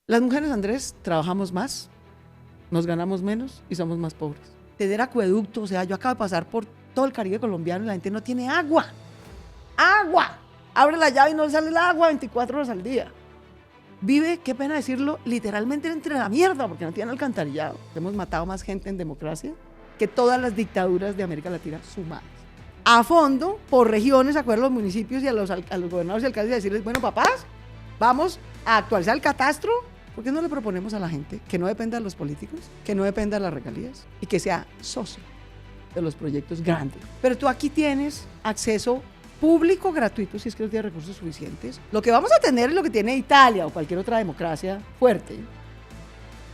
Las mujeres, Andrés, trabajamos más, nos ganamos menos y somos más pobres. Tener acueducto, o sea, yo acabo de pasar por todo el Caribe colombiano y la gente no tiene agua. ¡Agua! Abre la llave y no le sale el agua 24 horas al día. Vive, qué pena decirlo, literalmente entre la mierda porque no tiene alcantarillado. Hemos matado más gente en democracia que todas las dictaduras de América Latina sumadas. A fondo, por regiones, acuerdo a los municipios y a los gobernadores y alcaldes y decirles, bueno, papás, vamos a actualizar el catastro. ¿Por qué no le proponemos a la gente que no dependa de los políticos, que no dependa de las regalías y que sea socio de los proyectos grandes? Pero tú aquí tienes acceso público gratuito si es que no tienes recursos suficientes. Lo que vamos a tener es lo que tiene Italia o cualquier otra democracia fuerte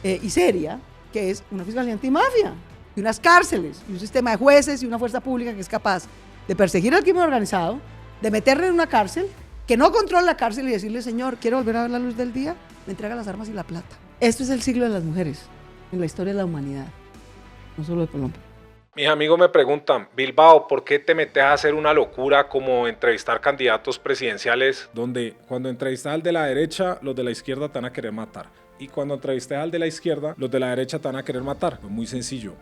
y seria, que es una fiscalía antimafia y unas cárceles y un sistema de jueces y una fuerza pública que es capaz de perseguir al crimen organizado, de meterle en una cárcel, que no controla la cárcel y decirle, señor, quiero volver a ver la luz del día, me entrega las armas y la plata. Esto es el siglo de las mujeres en la historia de la humanidad, no solo de Colombia. Mis amigos me preguntan, Bilbao, ¿por qué te metes a hacer una locura como entrevistar candidatos presidenciales? Donde cuando entrevistas al de la derecha, los de la izquierda te van a querer matar. Y cuando entrevistas al de la izquierda, los de la derecha te van a querer matar. Pues muy sencillo,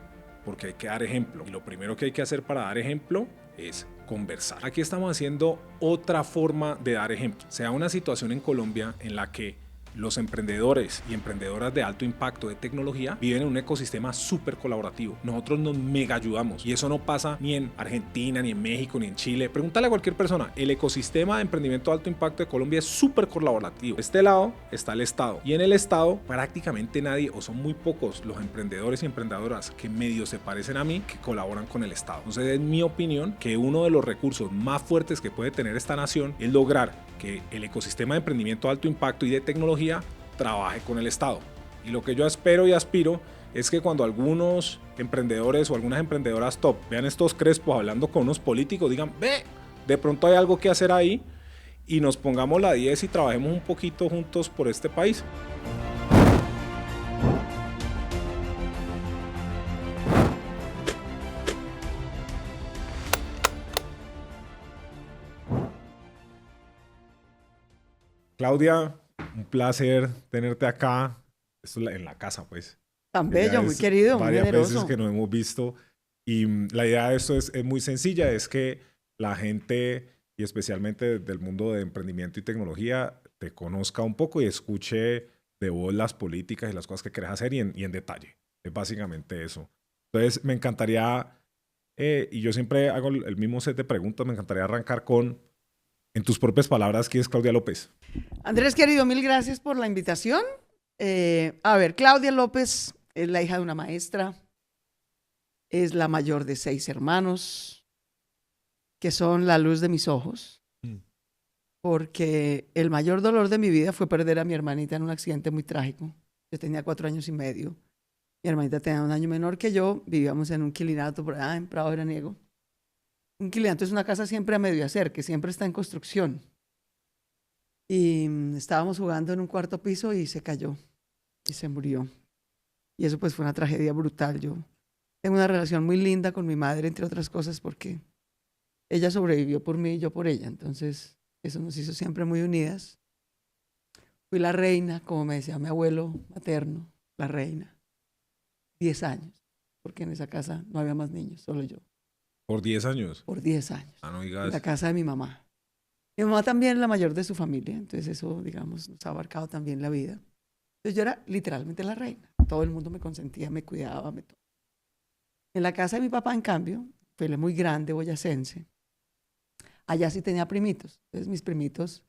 porque hay que dar ejemplo. Y lo primero que hay que hacer para dar ejemplo es conversar. Aquí estamos haciendo otra forma de dar ejemplo. Se da una situación en Colombia en la que los emprendedores y emprendedoras de alto impacto de tecnología viven en un ecosistema súper colaborativo. Nosotros nos mega ayudamos y eso no pasa ni en Argentina, ni en México, ni en Chile. Pregúntale a cualquier persona. El ecosistema de emprendimiento de alto impacto de Colombia es súper colaborativo. De este lado está el Estado y en el Estado prácticamente nadie o son muy pocos los emprendedores y emprendedoras que medio se parecen a mí que colaboran con el Estado. Entonces es mi opinión que uno de los recursos más fuertes que puede tener esta nación es lograr que el ecosistema de emprendimiento de alto impacto y de tecnología trabaje con el Estado. Y lo que yo espero y aspiro es que cuando algunos emprendedores o algunas emprendedoras top vean estos crespos hablando con unos políticos, digan, ve, de pronto hay algo que hacer ahí y nos pongamos la 10 y trabajemos un poquito juntos por este país. Claudia, un placer tenerte acá. Esto en la casa, pues. Tan bello, muy querido, muy varias generoso. veces que nos hemos visto. Y la idea de esto es muy sencilla, es que la gente, y especialmente del mundo de emprendimiento y tecnología, te conozca un poco y escuche de vos las políticas y las cosas que querés hacer y en detalle. Es básicamente eso. Entonces, me encantaría, y yo siempre hago el mismo set de preguntas, me encantaría arrancar con, en tus propias palabras, ¿quién es Claudia López? Andrés, querido, mil gracias por la invitación. A ver, Claudia López es la hija de una maestra, es la mayor de 6 hermanos, que son la luz de mis ojos, porque el mayor dolor de mi vida fue perder a mi hermanita en un accidente muy trágico. Yo tenía 4 años y medio, mi hermanita tenía 1 año menor que yo, vivíamos en un quilinato por allá en Prado Veraniego. Un quilinato es una casa siempre a medio hacer, que siempre está en construcción. Y estábamos jugando en un cuarto piso y se cayó y se murió. Y eso pues fue una tragedia brutal. Yo tengo una relación muy linda con mi madre, entre otras cosas, porque ella sobrevivió por mí y yo por ella. Entonces, eso nos hizo siempre muy unidas. Fui la reina, como me decía mi abuelo materno, la reina. 10 años, porque en esa casa no había más niños, solo yo. ¿Por 10 años? Por 10 años. Ah, no digas. En la casa de mi mamá. Mi mamá también es la mayor de su familia, entonces eso, digamos, nos ha abarcado también la vida. Entonces yo era literalmente la reina. Todo el mundo me consentía, me cuidaba, me todo. En la casa de mi papá, en cambio, fue muy grande, boyacense. Allá sí tenía primitos. Entonces mis primitos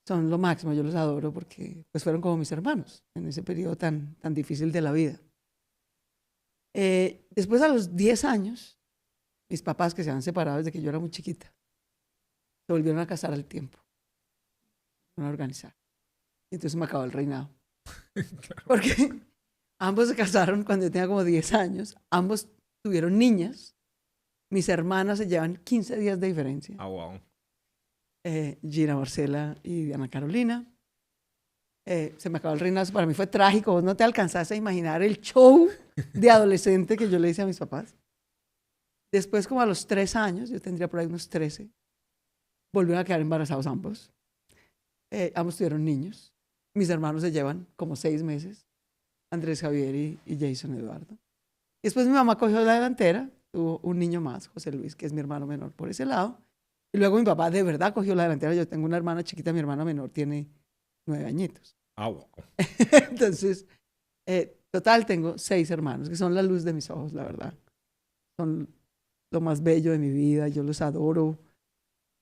son lo máximo, yo los adoro porque pues fueron como mis hermanos en ese periodo tan difícil de la vida. Después a los 10 años, mis papás que se han separado desde que yo era muy chiquita, se volvieron a casar al tiempo, a organizar. Y entonces me acabó el reinado. Claro. Porque ambos se casaron cuando yo tenía como 10 años, ambos tuvieron niñas, mis hermanas se llevan 15 días de diferencia. Ah, wow. Gina Marcela y Ana Carolina. Se me acabó el reinado, para mí fue trágico, vos no te alcanzaste a imaginar el show de adolescente que yo le hice a mis papás. Después, como a los 3 años, yo tendría por ahí unos 13, volvieron a quedar embarazados ambos. Ambos tuvieron niños. Mis hermanos se llevan como 6 meses, Andrés Javier y Jason Eduardo. Y después mi mamá cogió la delantera, tuvo un niño más, José Luis, que es mi hermano menor por ese lado. Y luego mi papá de verdad cogió la delantera. Yo tengo una hermana chiquita, mi hermana menor tiene 9 añitos. Wow. Entonces, total, tengo 6 hermanos, que son la luz de mis ojos, la verdad. Son lo más bello de mi vida, yo los adoro.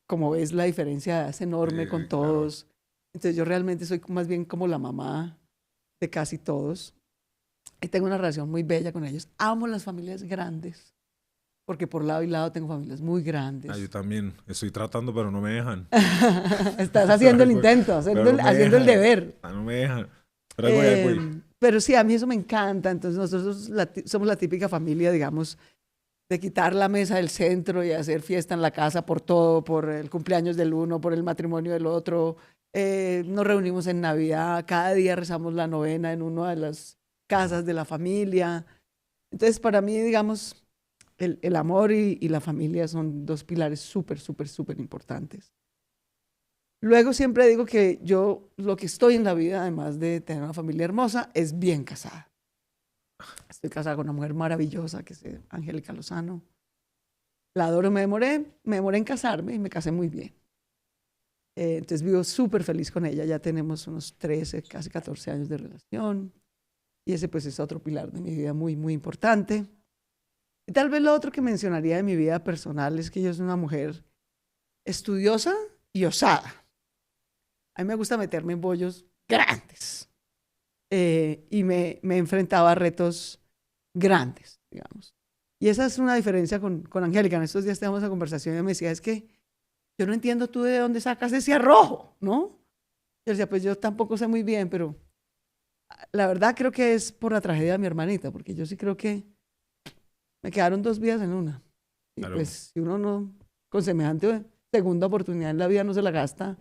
Como ves, la diferencia es enorme con todos. Claro. Entonces, yo realmente soy más bien como la mamá de casi todos. Y tengo una relación muy bella con ellos. Amo las familias grandes, porque por lado y lado tengo familias muy grandes. Yo también estoy tratando, pero no me dejan. Estás haciendo el intento, haciendo el deber. No me dejan. Pero ahí voy. Pero sí, a mí eso me encanta. Entonces nosotros somos la típica familia, digamos, de quitar la mesa del centro y hacer fiesta en la casa por todo, por el cumpleaños del uno, por el matrimonio del otro. Nos reunimos en Navidad, cada día rezamos la novena en una de las casas de la familia. Entonces, para mí, digamos, el amor y la familia son 2 pilares súper, súper, súper importantes. Luego siempre digo que yo lo que estoy en la vida, además de tener una familia hermosa, es bien casada. Estoy casada con una mujer maravillosa que es Angélica Lozano. La adoro, me demoré en casarme y me casé muy bien. Entonces vivo súper feliz con ella. Ya tenemos unos 13, casi 14 años de relación. Y ese pues es otro pilar de mi vida muy, muy importante. Y tal vez lo otro que mencionaría de mi vida personal es que yo soy una mujer estudiosa y osada. A mí me gusta meterme en bollos grandes. Y me enfrentaba a retos grandes, digamos. Y esa es una diferencia con Angélica. En estos días teníamos una conversación y ella me decía, es que yo no entiendo tú de dónde sacas ese arrojo, ¿no? Yo decía, pues yo tampoco sé muy bien, pero la verdad creo que es por la tragedia de mi hermanita, porque yo sí creo que me quedaron 2 vidas en una. Y claro. Pues si uno no, con semejante segunda oportunidad en la vida no se la gasta,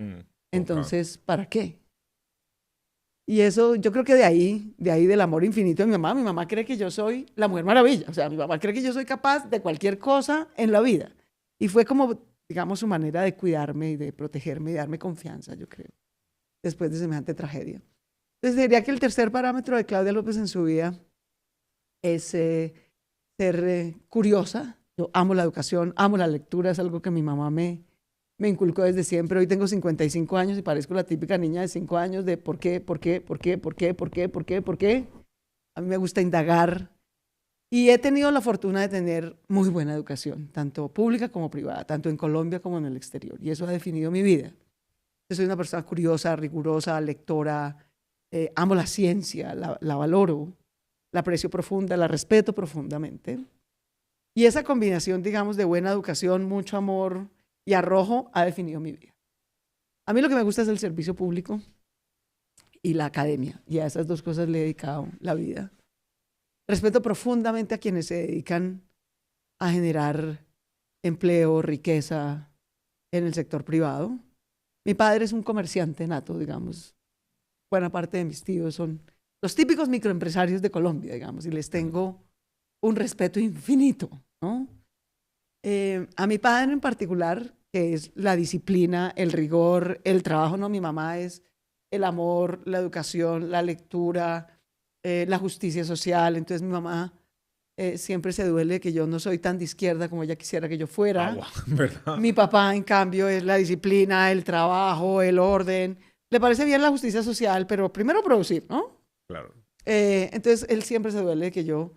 entonces, ¿para qué? Y eso, yo creo que de ahí del amor infinito de mi mamá cree que yo soy la Mujer Maravilla. O sea, mi mamá cree que yo soy capaz de cualquier cosa en la vida. Y fue como, digamos, su manera de cuidarme y de protegerme y darme confianza, yo creo, después de semejante tragedia. Entonces, diría que el tercer parámetro de Claudia López en su vida es ser curiosa. Yo amo la educación, amo la lectura, es algo que mi mamá me inculcó desde siempre. Hoy tengo 55 años y parezco la típica niña de 5 años de ¿por qué? A mí me gusta indagar y he tenido la fortuna de tener muy buena educación, tanto pública como privada, tanto en Colombia como en el exterior, y eso ha definido mi vida. Yo soy una persona curiosa, rigurosa, lectora, amo la ciencia, la valoro, la aprecio profunda, la respeto profundamente. Y esa combinación, digamos, de buena educación, mucho amor y arrojo ha definido mi vida. A mí lo que me gusta es el servicio público y la academia, y a esas 2 cosas le he dedicado la vida. Respeto profundamente a quienes se dedican a generar empleo, riqueza en el sector privado. Mi padre es un comerciante nato, digamos. Buena parte de mis tíos son los típicos microempresarios de Colombia, digamos, y les tengo un respeto infinito, ¿no? A mi padre en particular, que es la disciplina, el rigor, el trabajo, no, mi mamá es el amor, la educación, la lectura, la justicia social. Entonces mi mamá siempre se duele que yo no soy tan de izquierda como ella quisiera que yo fuera. ¿Verdad? Mi papá, en cambio, es la disciplina, el trabajo, el orden. Le parece bien la justicia social, pero primero producir, ¿no? Claro. Entonces él siempre se duele que yo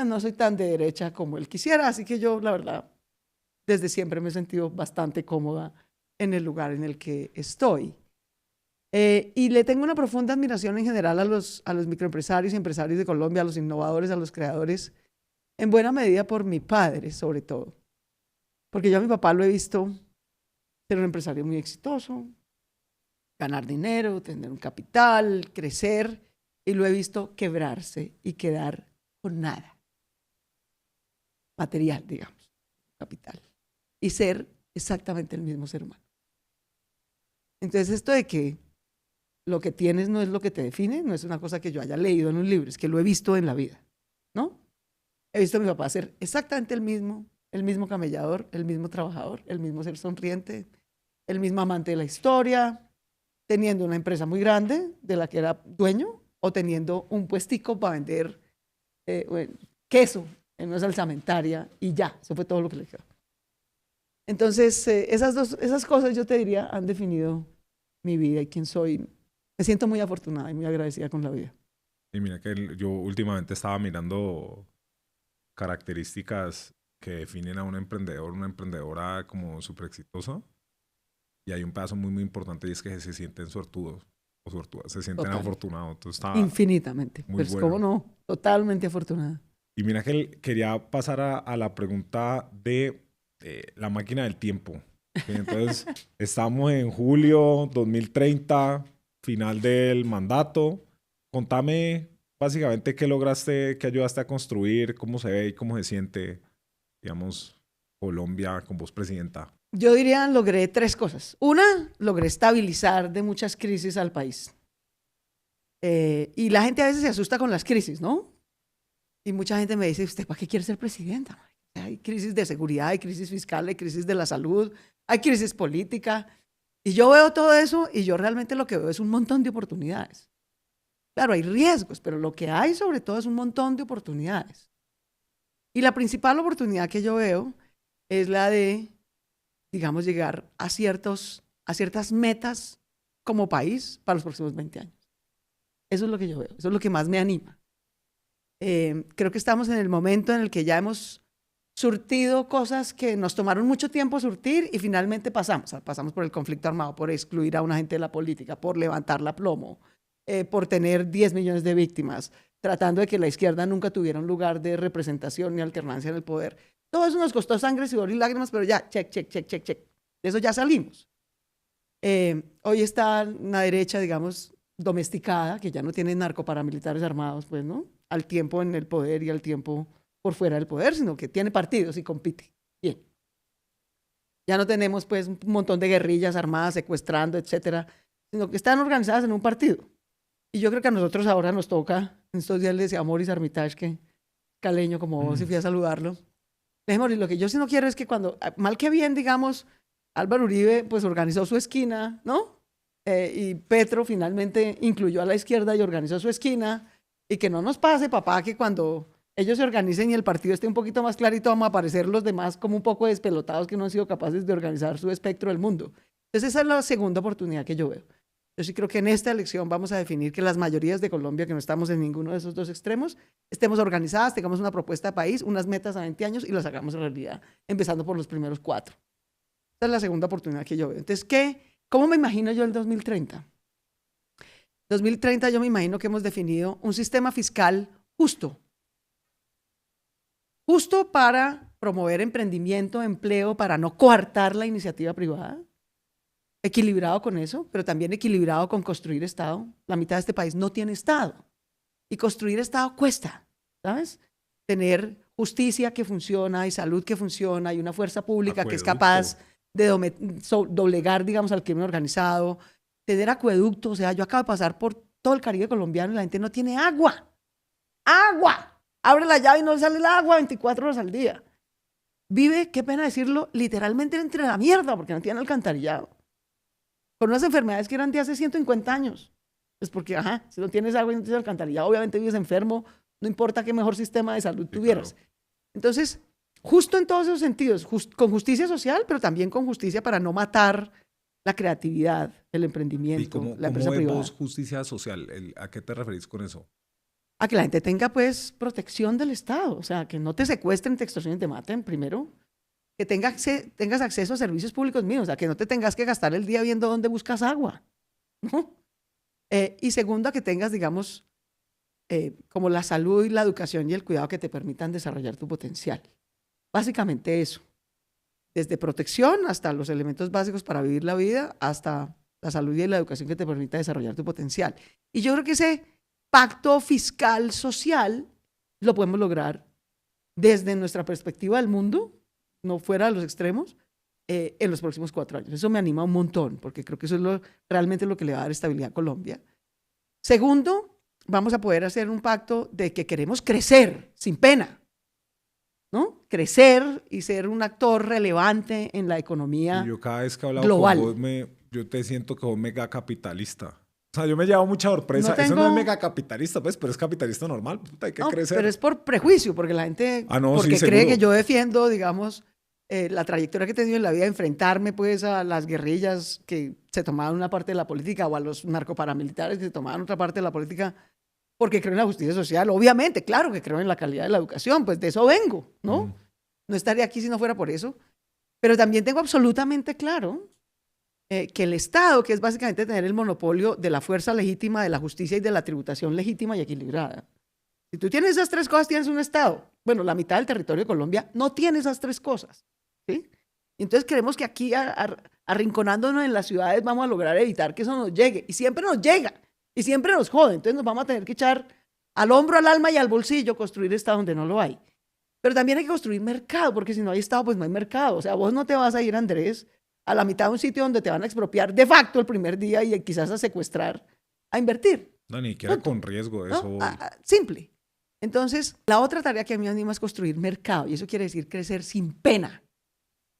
no soy tan de derecha como él quisiera, así que yo, la verdad, desde siempre me he sentido bastante cómoda en el lugar en el que estoy. Y le tengo una profunda admiración en general a los microempresarios y empresarios de Colombia, a los innovadores, a los creadores, en buena medida por mi padre, sobre todo. Porque yo a mi papá lo he visto ser un empresario muy exitoso, ganar dinero, tener un capital, crecer, y lo he visto quebrarse y quedar con nada. Material, digamos, capital. Y ser exactamente el mismo ser humano. Entonces, esto de que lo que tienes no es lo que te define, no es una cosa que yo haya leído en un libro, es que lo he visto en la vida, ¿no? He visto a mi papá ser exactamente el mismo camellador, el mismo trabajador, el mismo ser sonriente, el mismo amante de la historia. teniendo una empresa muy grande de la que era dueño o teniendo un puestico para vender queso en una salsamentaria y ya, eso fue todo lo que le quedó. Entonces, esas cosas yo te diría han definido mi vida y quién soy. Me siento muy afortunada y muy agradecida con la vida. Y mira que yo últimamente estaba mirando características que definen a un emprendedor, una emprendedora como súper exitosa. Y hay un pedazo muy, muy importante y es que se sienten suertudos o suertudas, se sienten afortunados. Entonces infinitamente. Pues, bueno. ¿Cómo no? Totalmente afortunada. Y mira que quería pasar a la pregunta de la máquina del tiempo. Entonces, estamos en julio 2030, final del mandato. Contame básicamente qué lograste, qué ayudaste a construir, cómo se ve y cómo se siente, digamos, Colombia con vos presidenta. Yo diría, logré 3 cosas. Una, logré estabilizar de muchas crisis al país. Y la gente a veces se asusta con las crisis, ¿no? Y mucha gente me dice, ¿usted para qué quiere ser presidenta? Hay crisis de seguridad, hay crisis fiscal, hay crisis de la salud, hay crisis política. Y yo veo todo eso y yo realmente lo que veo es un montón de oportunidades. Claro, hay riesgos, pero lo que hay sobre todo es un montón de oportunidades. Y la principal oportunidad que yo veo es la de, digamos, llegar a ciertas metas como país para los próximos 20 años. Eso es lo que yo veo, eso es lo que más me anima. Creo que estamos en el momento en el que ya hemos surtido cosas que nos tomaron mucho tiempo surtir y finalmente pasamos por el conflicto armado, por excluir a una gente de la política, por levantar la plomo, por tener 10 millones de víctimas, tratando de que la izquierda nunca tuviera un lugar de representación ni alternancia en el poder. Todo eso nos costó sangre, sudor y lágrimas, pero ya, check. De eso ya salimos. Hoy está una derecha, digamos, domesticada, que ya no tiene narcoparamilitares armados, pues, ¿no? Al tiempo en el poder y al tiempo por fuera del poder, sino que tiene partidos y compite. Bien. Ya no tenemos, pues, un montón de guerrillas armadas secuestrando, etcétera, sino que están organizadas en un partido. Y yo creo que a nosotros ahora nos toca, en estos días le decía a Maurice Armitage, que caleño como vos, y fui a saludarlo. Le dije, Maurice, lo que yo sí no quiero es que cuando, mal que bien, digamos, Álvaro Uribe, pues, organizó su esquina, ¿no? Y Petro finalmente incluyó a la izquierda y organizó su esquina, y que no nos pase, papá, que cuando ellos se organicen y el partido esté un poquito más clarito, vamos a aparecer los demás como un poco despelotados que no han sido capaces de organizar su espectro del mundo. Entonces esa es la segunda oportunidad que yo veo. Yo sí creo que en esta elección vamos a definir que las mayorías de Colombia, que no estamos en ninguno de esos dos extremos, estemos organizadas, tengamos una propuesta de país, unas metas a 20 años y las hagamos realidad, empezando por los primeros 4. Esa es la segunda oportunidad que yo veo. Entonces, ¿cómo me imagino yo el 2030? 2030 yo me imagino que hemos definido un sistema fiscal justo para promover emprendimiento, empleo, para no coartar la iniciativa privada, equilibrado con eso, pero también equilibrado con construir Estado. La mitad de este país no tiene Estado y construir Estado cuesta, ¿sabes? Tener justicia que funciona y salud que funciona y una fuerza pública que es capaz de doblegar, digamos, al crimen organizado, tener acueducto. O sea, yo acabo de pasar por todo el Caribe colombiano y la gente no tiene agua. ¡Agua! Abre la llave y no sale el agua 24 horas al día. Vive, qué pena decirlo, literalmente entre la mierda porque no tiene alcantarillado. Con unas enfermedades que eran de hace 150 años. Pues porque, si no tienes agua y no tienes alcantarillado, obviamente vives enfermo, no importa qué mejor sistema de salud tuvieras. Claro. Entonces, justo en todos esos sentidos, con justicia social, pero también con justicia para no matar la creatividad, el emprendimiento, la empresa privada. ¿Cómo vemos justicia social? ¿A qué te referís con eso? A que la gente tenga, pues, protección del Estado. O sea, que no te secuestren, te extorsionen, te maten, primero. Que tengas acceso a servicios públicos mínimos. O sea, que no te tengas que gastar el día viendo dónde buscas agua, ¿no? Y segundo, que tengas, digamos, como la salud y la educación y el cuidado que te permitan desarrollar tu potencial. Básicamente eso. Desde protección hasta los elementos básicos para vivir la vida, hasta la salud y la educación que te permita desarrollar tu potencial. Y yo creo que ese pacto fiscal social lo podemos lograr desde nuestra perspectiva del mundo, no fuera de los extremos, en los próximos 4 años. Eso me anima un montón, porque creo que eso es realmente lo que le va a dar estabilidad a Colombia. Segundo, vamos a poder hacer un pacto de que queremos crecer sin pena, ¿no? Crecer y ser un actor relevante en la economía global. Yo cada vez que hablaba con vos Yo te siento como mega capitalista. O sea, yo me llevo mucha sorpresa. No Eso no es tengo- mega capitalista, pues, pero es capitalista normal. Puta, hay que No, crecer. pero es por prejuicio, porque la gente, Ah, no, porque sí, cree seguro. que yo defiendo, digamos, la trayectoria que he tenido en la vida, enfrentarme pues a las guerrillas que se tomaban una parte de la política o a los narcoparamilitares que se tomaban otra parte de la política, porque creo en la justicia social. Obviamente, claro que creo en la calidad de la educación, pues de eso vengo, ¿no? Mm. No estaría aquí si no fuera por eso. Pero también tengo absolutamente claro que el Estado, que es básicamente tener el monopolio de la fuerza legítima, de la justicia y de la tributación legítima y equilibrada. Si tú tienes esas tres cosas, tienes un Estado. Bueno, la mitad del territorio de Colombia no tiene esas tres cosas. ¿Sí? Y entonces creemos que aquí, arrinconándonos en las ciudades, vamos a lograr evitar que eso nos llegue. Y siempre nos llega. Y siempre nos jode. Entonces nos vamos a tener que echar al hombro, al alma y al bolsillo construir Estado donde no lo hay. Pero también hay que construir mercado, porque si no hay Estado, pues no hay mercado. O sea, vos no te vas a ir, Andrés, a la mitad de un sitio donde te van a expropiar de facto el primer día y quizás a secuestrar, a invertir. No, ni siquiera Punto. con riesgo de ¿No? eso. voy. Simple. Entonces, la otra tarea que a mí me anima es construir mercado, y eso quiere decir crecer sin pena,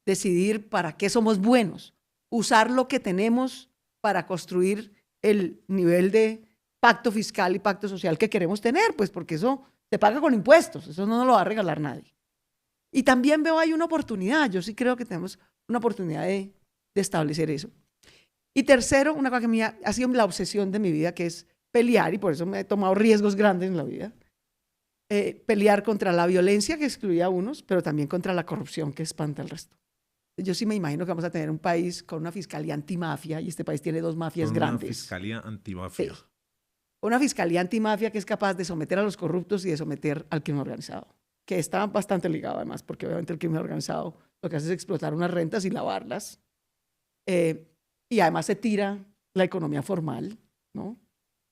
decidir para qué somos buenos, usar lo que tenemos para construir el nivel de pacto fiscal y pacto social que queremos tener, pues porque eso se paga con impuestos, eso no nos lo va a regalar nadie. Y también veo ahí una oportunidad, yo sí creo que tenemos una oportunidad de establecer eso. Y tercero, una cosa que me ha sido la obsesión de mi vida, que es pelear, y por eso me he tomado riesgos grandes en la vida, pelear contra la violencia que excluye a unos, pero también contra la corrupción que espanta al resto. Yo sí me imagino que vamos a tener un país con una fiscalía antimafia, y este país tiene dos mafias Con grandes. Una fiscalía antimafia. Sí. Una fiscalía antimafia que es capaz de someter a los corruptos y de someter al crimen organizado, que está bastante ligado además, porque obviamente el crimen organizado lo que hace es explotar unas rentas y lavarlas. Y además se tira la economía formal, ¿no?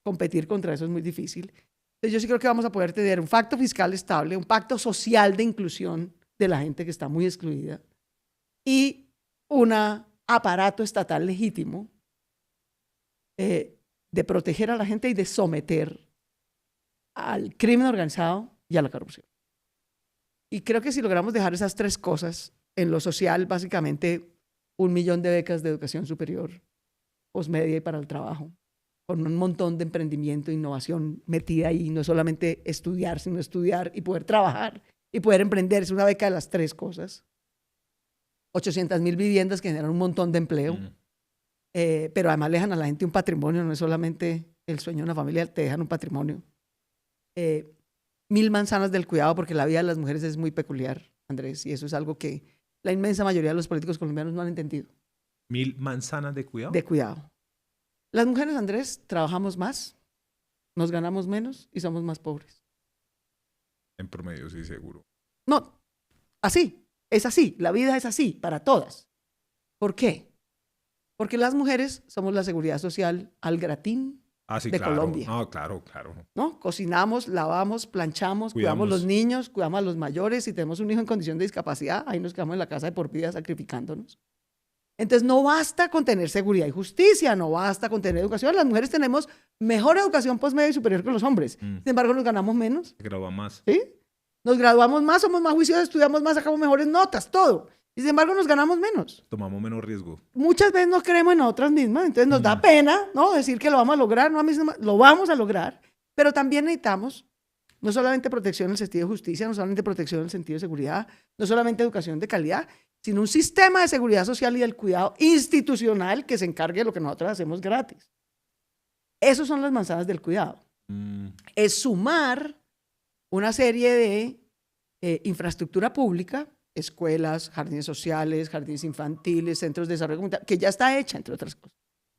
Competir contra eso es muy difícil. Entonces yo sí creo que vamos a poder tener un pacto fiscal estable, un pacto social de inclusión de la gente que está muy excluida y un aparato estatal legítimo de proteger a la gente y de someter al crimen organizado y a la corrupción. Y creo que si logramos dejar esas tres cosas, en lo social, básicamente 1 millón de becas de educación superior, posmedia y para el trabajo, con un montón de emprendimiento e innovación metida ahí, no solamente estudiar, sino estudiar y poder trabajar y poder emprender, es una beca de las tres cosas. 800.000 viviendas que generan un montón de empleo, pero además le dejan a la gente un patrimonio, no es solamente el sueño de una familia, te dejan un patrimonio. 1000 manzanas del cuidado, porque la vida de las mujeres es muy peculiar, Andrés, y eso es algo que la inmensa mayoría de los políticos colombianos no han entendido. 1000 manzanas de cuidado. De cuidado. Las mujeres, Andrés, trabajamos más, nos ganamos menos y somos más pobres. En promedio, sí, seguro. No, así, es así, la vida es así para todas. ¿Por qué? Porque las mujeres somos la seguridad social al gratín Sí, de claro. Colombia. No, claro, claro. ¿No? Cocinamos, lavamos, planchamos, cuidamos Cuidamos. los niños, cuidamos a los mayores. Si tenemos un hijo en condición de discapacidad, ahí nos quedamos en la casa de por vida sacrificándonos. Entonces no basta con tener seguridad y justicia, no basta con tener educación. Las mujeres tenemos mejor educación postmedia y superior que los hombres. Sin embargo, nos ganamos menos. Se graba más. ¿Sí? Nos graduamos más, somos más juiciosos, estudiamos más, sacamos mejores notas, todo. Y sin embargo, nos ganamos menos. Tomamos menos riesgo. Muchas veces no creemos en nosotras mismas, entonces nos da pena, ¿no? Decir que lo vamos a lograr, no a mí lo vamos a lograr, pero también necesitamos no solamente protección en el sentido de justicia, no solamente protección en el sentido de seguridad, no solamente educación de calidad, sino un sistema de seguridad social y del cuidado institucional que se encargue de lo que nosotros hacemos gratis. Esas son las manzanas del cuidado. Es sumar una serie de infraestructura pública, escuelas, jardines sociales, jardines infantiles, centros de desarrollo comunitario, que ya está hecha, entre otras cosas.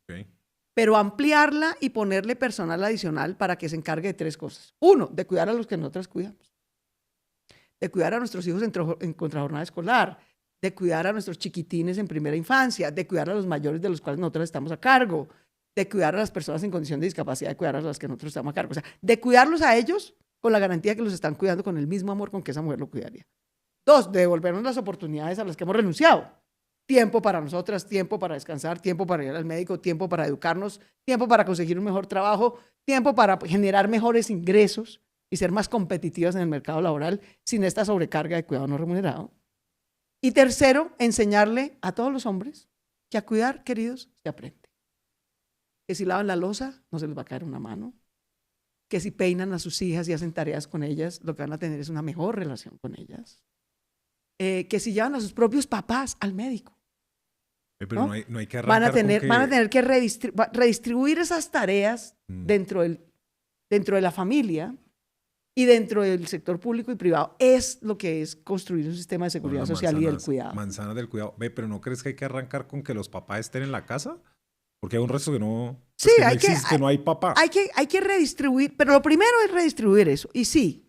Okay. Pero ampliarla y ponerle personal adicional para que se encargue de tres cosas. Uno, de cuidar a los que nosotras cuidamos. De cuidar a nuestros hijos en contrajornada escolar, de cuidar a nuestros chiquitines en primera infancia, de cuidar a los mayores de los cuales nosotros estamos a cargo, de cuidar a las personas en condición de discapacidad, de cuidar a las que nosotros estamos a cargo. O sea, de cuidarlos a ellos con la garantía que los están cuidando con el mismo amor con que esa mujer lo cuidaría. Dos, de devolvernos las oportunidades a las que hemos renunciado. Tiempo para nosotras, tiempo para descansar, tiempo para ir al médico, tiempo para educarnos, tiempo para conseguir un mejor trabajo, tiempo para generar mejores ingresos y ser más competitivas en el mercado laboral sin esta sobrecarga de cuidado no remunerado. Y tercero, enseñarle a todos los hombres que a cuidar, queridos, se aprende. Que si lavan la loza, no se les va a caer una mano. Que si peinan a sus hijas y hacen tareas con ellas, lo que van a tener es una mejor relación con ellas. Que si llevan a sus propios papás al médico. Pero no hay que arrancar van a tener que redistribuir esas tareas dentro de la familia y dentro del sector público y privado. Es lo que es construir un sistema de seguridad social y del cuidado. Manzanas del cuidado. Pero ¿no crees que hay que arrancar con que los papás estén en la casa? Porque hay un resto que no, sí, que no existe, que no hay papá. Hay que redistribuir, pero lo primero es redistribuir eso. Y sí,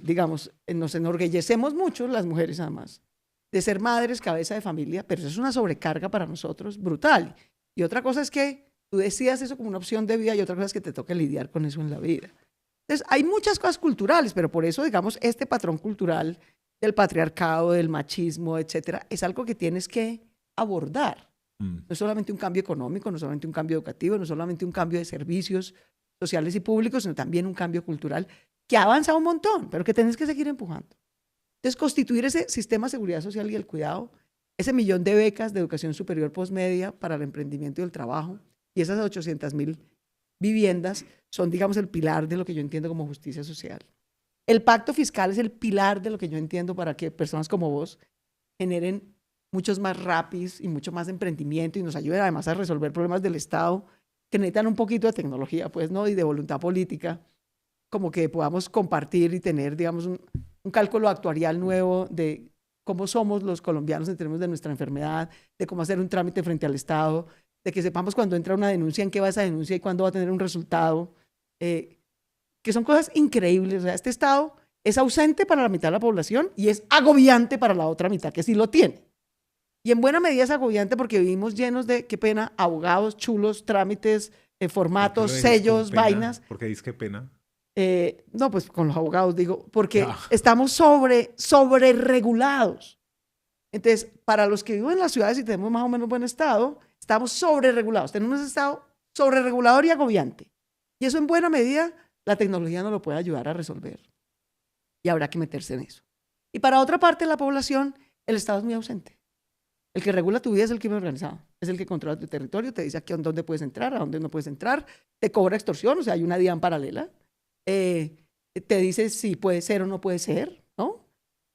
digamos, nos enorgullecemos mucho, las mujeres además, de ser madres, cabeza de familia, pero eso es una sobrecarga para nosotros brutal. Y otra cosa es que tú decidas eso como una opción de vida y otra cosa es que te toque lidiar con eso en la vida. Entonces, hay muchas cosas culturales, pero por eso, digamos, este patrón cultural del patriarcado, del machismo, etcétera, es algo que tienes que abordar. No es solamente un cambio económico, no es solamente un cambio educativo, no es solamente un cambio de servicios sociales y públicos, sino también un cambio cultural que ha avanzado un montón, pero que tenés que seguir empujando. Entonces, constituir ese sistema de seguridad social y el cuidado, ese 1.000.000 de becas de educación superior postmedia para el emprendimiento y el trabajo, y esas 800.000 viviendas son, digamos, el pilar de lo que yo entiendo como justicia social. El pacto fiscal es el pilar de lo que yo entiendo para que personas como vos generen muchos más rapis y mucho más emprendimiento y nos ayuden además a resolver problemas del Estado que necesitan un poquito de tecnología, pues, ¿no? Y de voluntad política, como que podamos compartir y tener, digamos, un cálculo actuarial nuevo de cómo somos los colombianos en términos de nuestra enfermedad, de cómo hacer un trámite frente al Estado, de que sepamos cuando entra una denuncia, en qué va esa denuncia y cuándo va a tener un resultado, que son cosas increíbles. O sea, este Estado es ausente para la mitad de la población y es agobiante para la otra mitad, que sí lo tiene. Y en buena medida es agobiante porque vivimos llenos de, qué pena, abogados, chulos, trámites, formatos, sellos, vainas. ¿Por qué dices qué pena? No, pues con los abogados digo, porque estamos sobre regulados. Entonces, para los que viven en las ciudades y tenemos más o menos buen estado, estamos sobre regulados. Tenemos un estado sobre regulador y agobiante. Y eso en buena medida la tecnología nos lo puede ayudar a resolver. Y habrá que meterse en eso. Y para otra parte de la población, el estado es muy ausente. El que regula tu vida es el crimen organizado. Es el que controla tu territorio, te dice aquí a dónde puedes entrar, a dónde no puedes entrar, te cobra extorsión, o sea, hay una DIAN paralela. Te dice si puede ser o no puede ser, ¿no?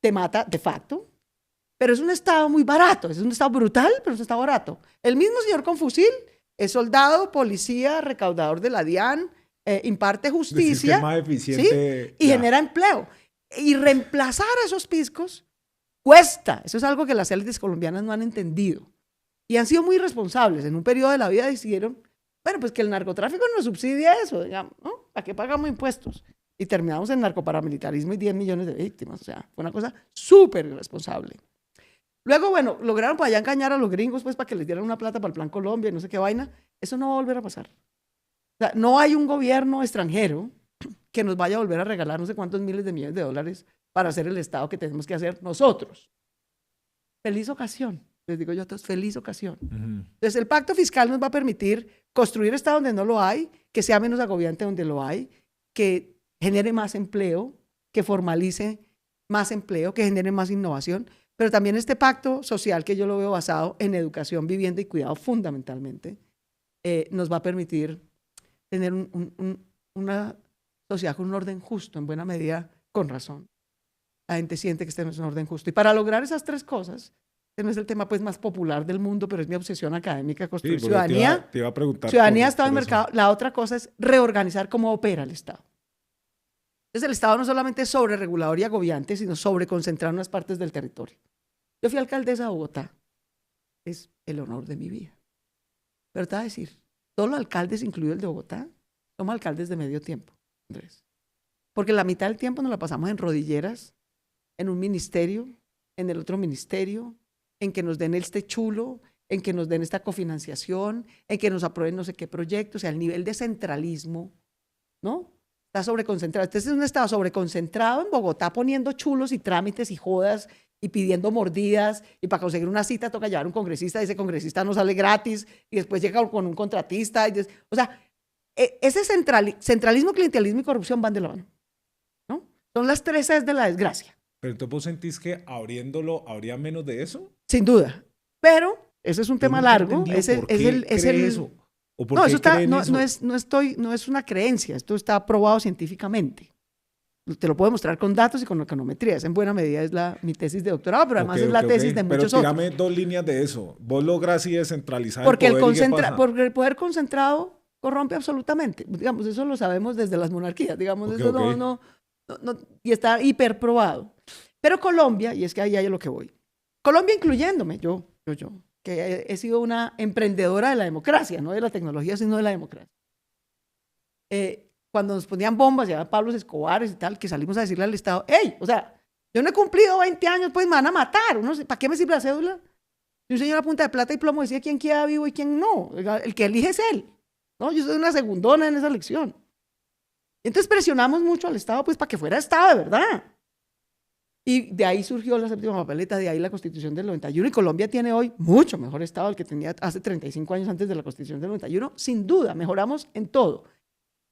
Te mata de facto. Pero es un estado muy barato, es un estado brutal, pero es un estado barato. El mismo señor con fusil es soldado, policía, recaudador de la DIAN, imparte justicia. Sistema eficiente. ¿Sí? Y genera empleo. Y reemplazar a esos piscos cuesta. Eso es algo que las élites colombianas no han entendido. Y han sido muy responsables. En un periodo de la vida decidieron, bueno, pues que el narcotráfico nos subsidia eso, digamos, ¿no? ¿A qué pagamos impuestos? Y terminamos en narcoparamilitarismo y 10 millones de víctimas. O sea, fue una cosa súper irresponsable. Luego, bueno, lograron para allá engañar a los gringos, pues, para que les dieran una plata para el Plan Colombia y no sé qué vaina. Eso no va a volver a pasar. O sea, no hay un gobierno extranjero que nos vaya a volver a regalar no sé cuántos miles de millones de dólares para hacer el Estado que tenemos que hacer nosotros. Feliz ocasión, les digo yo a todos, feliz ocasión. Entonces, el pacto fiscal nos va a permitir construir Estado donde no lo hay, que sea menos agobiante donde lo hay, que genere más empleo, que formalice más empleo, que genere más innovación, pero también este pacto social que yo lo veo basado en educación, vivienda y cuidado fundamentalmente, nos va a permitir tener una sociedad con un orden justo, en buena medida, con razón. La gente siente que este no es un orden justo. Y para lograr esas tres cosas, este no es el tema pues, más popular del mundo, pero es mi obsesión académica, construir ciudadanía. Te iba a preguntar ciudadanía, Estado y mercado. La otra cosa es reorganizar cómo opera el Estado. Entonces el Estado no solamente es sobreregulador y agobiante, sino sobreconcentrar unas partes del territorio. Yo fui alcaldesa de Bogotá. Es el honor de mi vida. Pero te voy a decir, todos los alcaldes, incluido el de Bogotá, somos alcaldes de medio tiempo, Andrés. Porque la mitad del tiempo nos la pasamos en rodilleras, en un ministerio, en el otro ministerio, en que nos den este chulo, en que nos den esta cofinanciación, en que nos aprueben no sé qué proyecto. O sea, el nivel de centralismo, ¿no? Está sobreconcentrado. Este es un estado sobreconcentrado en Bogotá poniendo chulos y trámites y jodas y pidiendo mordidas, y para conseguir una cita toca llevar un congresista, y ese congresista no sale gratis, y después llega con un contratista. O sea, ese centralismo, clientelismo y corrupción van de la mano, ¿no? Son las tres Cs de la desgracia. Pero entonces vos sentís que abriéndolo habría menos de eso? Sin duda. Pero Ese es un tema largo. Ese es el eso. ¿O por no, qué eso está, creen eso? no es una creencia, esto está probado científicamente. Te lo puedo mostrar con datos y con econometrías. En buena medida es mi tesis de doctorado, pero además es la tesis de muchos otros. Pero tírame 2 líneas de eso. Vos lográs y descentralizar Porque el poder, ¿y qué pasa? porque el poder concentrado corrompe absolutamente. Digamos, eso lo sabemos desde las monarquías. Digamos, eso no, y está hiperprobado. Pero Colombia, y es que ahí hay a lo que voy. Colombia incluyéndome, yo, que he sido una emprendedora de la democracia, no de la tecnología, sino de la democracia. Cuando nos ponían bombas, ya Pablo Escobar y tal, que salimos a decirle al Estado, hey, o sea, yo no he cumplido 20 años, pues me van a matar. ¿Para qué me sirve la cédula? Y un señor a punta de plata y plomo decía quién queda vivo y quién no. El que elige es él. ¿No? Yo soy una segundona en esa elección. Entonces presionamos mucho al Estado, pues para que fuera Estado de verdad. Y de ahí surgió la séptima papeleta, de ahí la Constitución del 91, y Colombia tiene hoy mucho mejor Estado del que tenía hace 35 años antes de la Constitución del 91, sin duda, mejoramos en todo.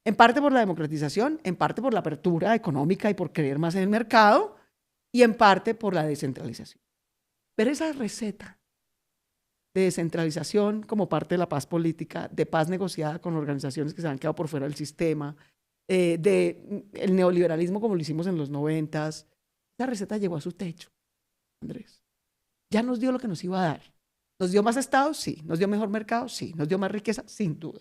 En parte por la democratización, en parte por la apertura económica y por creer más en el mercado, y en parte por la descentralización. Pero esa receta de descentralización como parte de la paz política, de paz negociada con organizaciones que se han quedado por fuera del sistema, de el neoliberalismo como lo hicimos en los 90s, esa receta llegó a su techo, Andrés. Ya nos dio lo que nos iba a dar. ¿Nos dio más Estado? Sí. ¿Nos dio mejor mercado? Sí. ¿Nos dio más riqueza? Sin duda.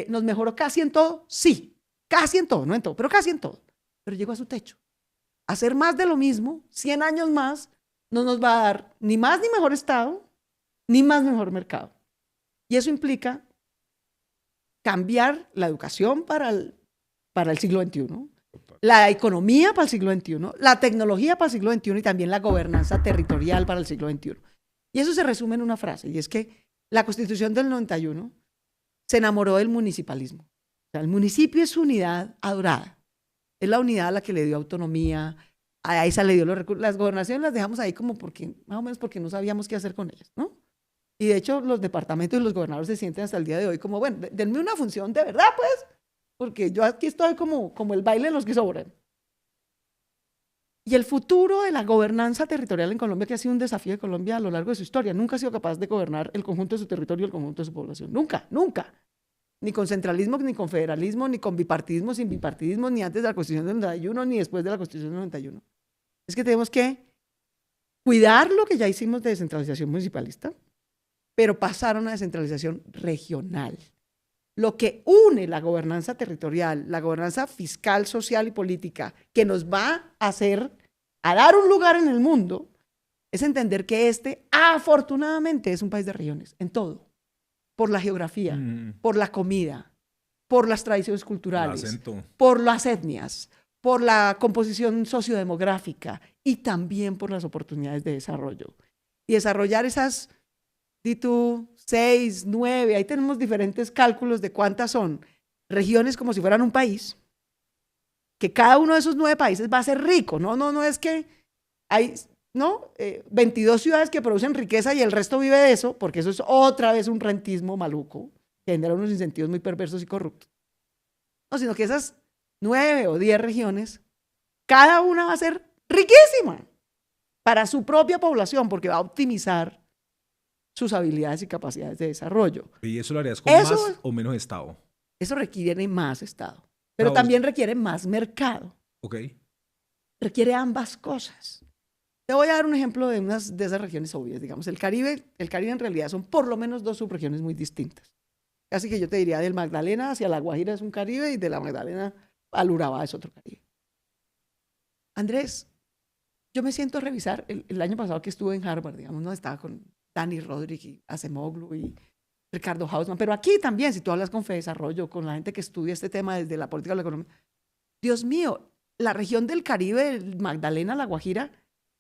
¿Nos mejoró casi en todo? Sí. Casi en todo, no en todo, pero casi en todo. Pero llegó a su techo. Hacer más de lo mismo, 100 años más, no nos va a dar ni más ni mejor Estado, ni más ni mejor mercado. Y eso implica cambiar la educación para el siglo XXI, la economía para el siglo XXI, la tecnología para el siglo XXI y también la gobernanza territorial para el siglo XXI. Y eso se resume en una frase, y es que la Constitución del 91 se enamoró del municipalismo. O sea, el municipio es su unidad adorada. Es la unidad a la que le dio autonomía, a esa le dio los recursos. Las gobernaciones las dejamos ahí como porque, más o menos porque no sabíamos qué hacer con ellas, ¿no? Y de hecho los departamentos y los gobernadores se sienten hasta el día de hoy como, bueno, denme una función de verdad, pues, porque yo aquí estoy como el baile de los que sobran. Y el futuro de la gobernanza territorial en Colombia, que ha sido un desafío de Colombia a lo largo de su historia, nunca ha sido capaz de gobernar el conjunto de su territorio y el conjunto de su población. Nunca, nunca. Ni con centralismo, ni con federalismo, ni con bipartidismo, sin bipartidismo, ni antes de la Constitución del 91, ni después de la Constitución del 91. Es que tenemos que cuidar lo que ya hicimos de descentralización municipalista, pero pasar a una descentralización regional. Lo que une la gobernanza territorial, la gobernanza fiscal, social y política, que nos va a dar un lugar en el mundo, es entender que afortunadamente, es un país de regiones, en todo. Por la geografía, por la comida, por las tradiciones culturales, por las etnias, por la composición sociodemográfica y también por las oportunidades de desarrollo. Y desarrollar esas, di tú, 6, 9, ahí tenemos diferentes cálculos de cuántas son regiones como si fueran un país, que cada uno de esos 9 países va a ser rico, no es que hay 22 ciudades que producen riqueza y el resto vive de eso, porque eso es otra vez un rentismo maluco, que genera unos incentivos muy perversos y corruptos. No, sino que esas 9 o 10 regiones, cada una va a ser riquísima para su propia población, porque va a optimizar sus habilidades y capacidades de desarrollo. ¿Y eso lo harías con más o menos Estado? Eso requiere más Estado, pero también requiere más mercado. Ok. Requiere ambas cosas. Te voy a dar un ejemplo de unas de esas regiones obvias, digamos. El Caribe en realidad son por lo menos 2 subregiones muy distintas. Casi que yo te diría del Magdalena hacia la Guajira es un Caribe y de la Magdalena al Urabá es otro Caribe. Andrés, yo me siento a revisar, el año pasado que estuve en Harvard, digamos, ¿no? Estaba con Dani Rodríguez y Acemoglu y Ricardo Hausmann, pero aquí también, si tú hablas con Fedesarrollo, con la gente que estudia este tema desde la política de la economía, Dios mío, la región del Caribe, el Magdalena, la Guajira,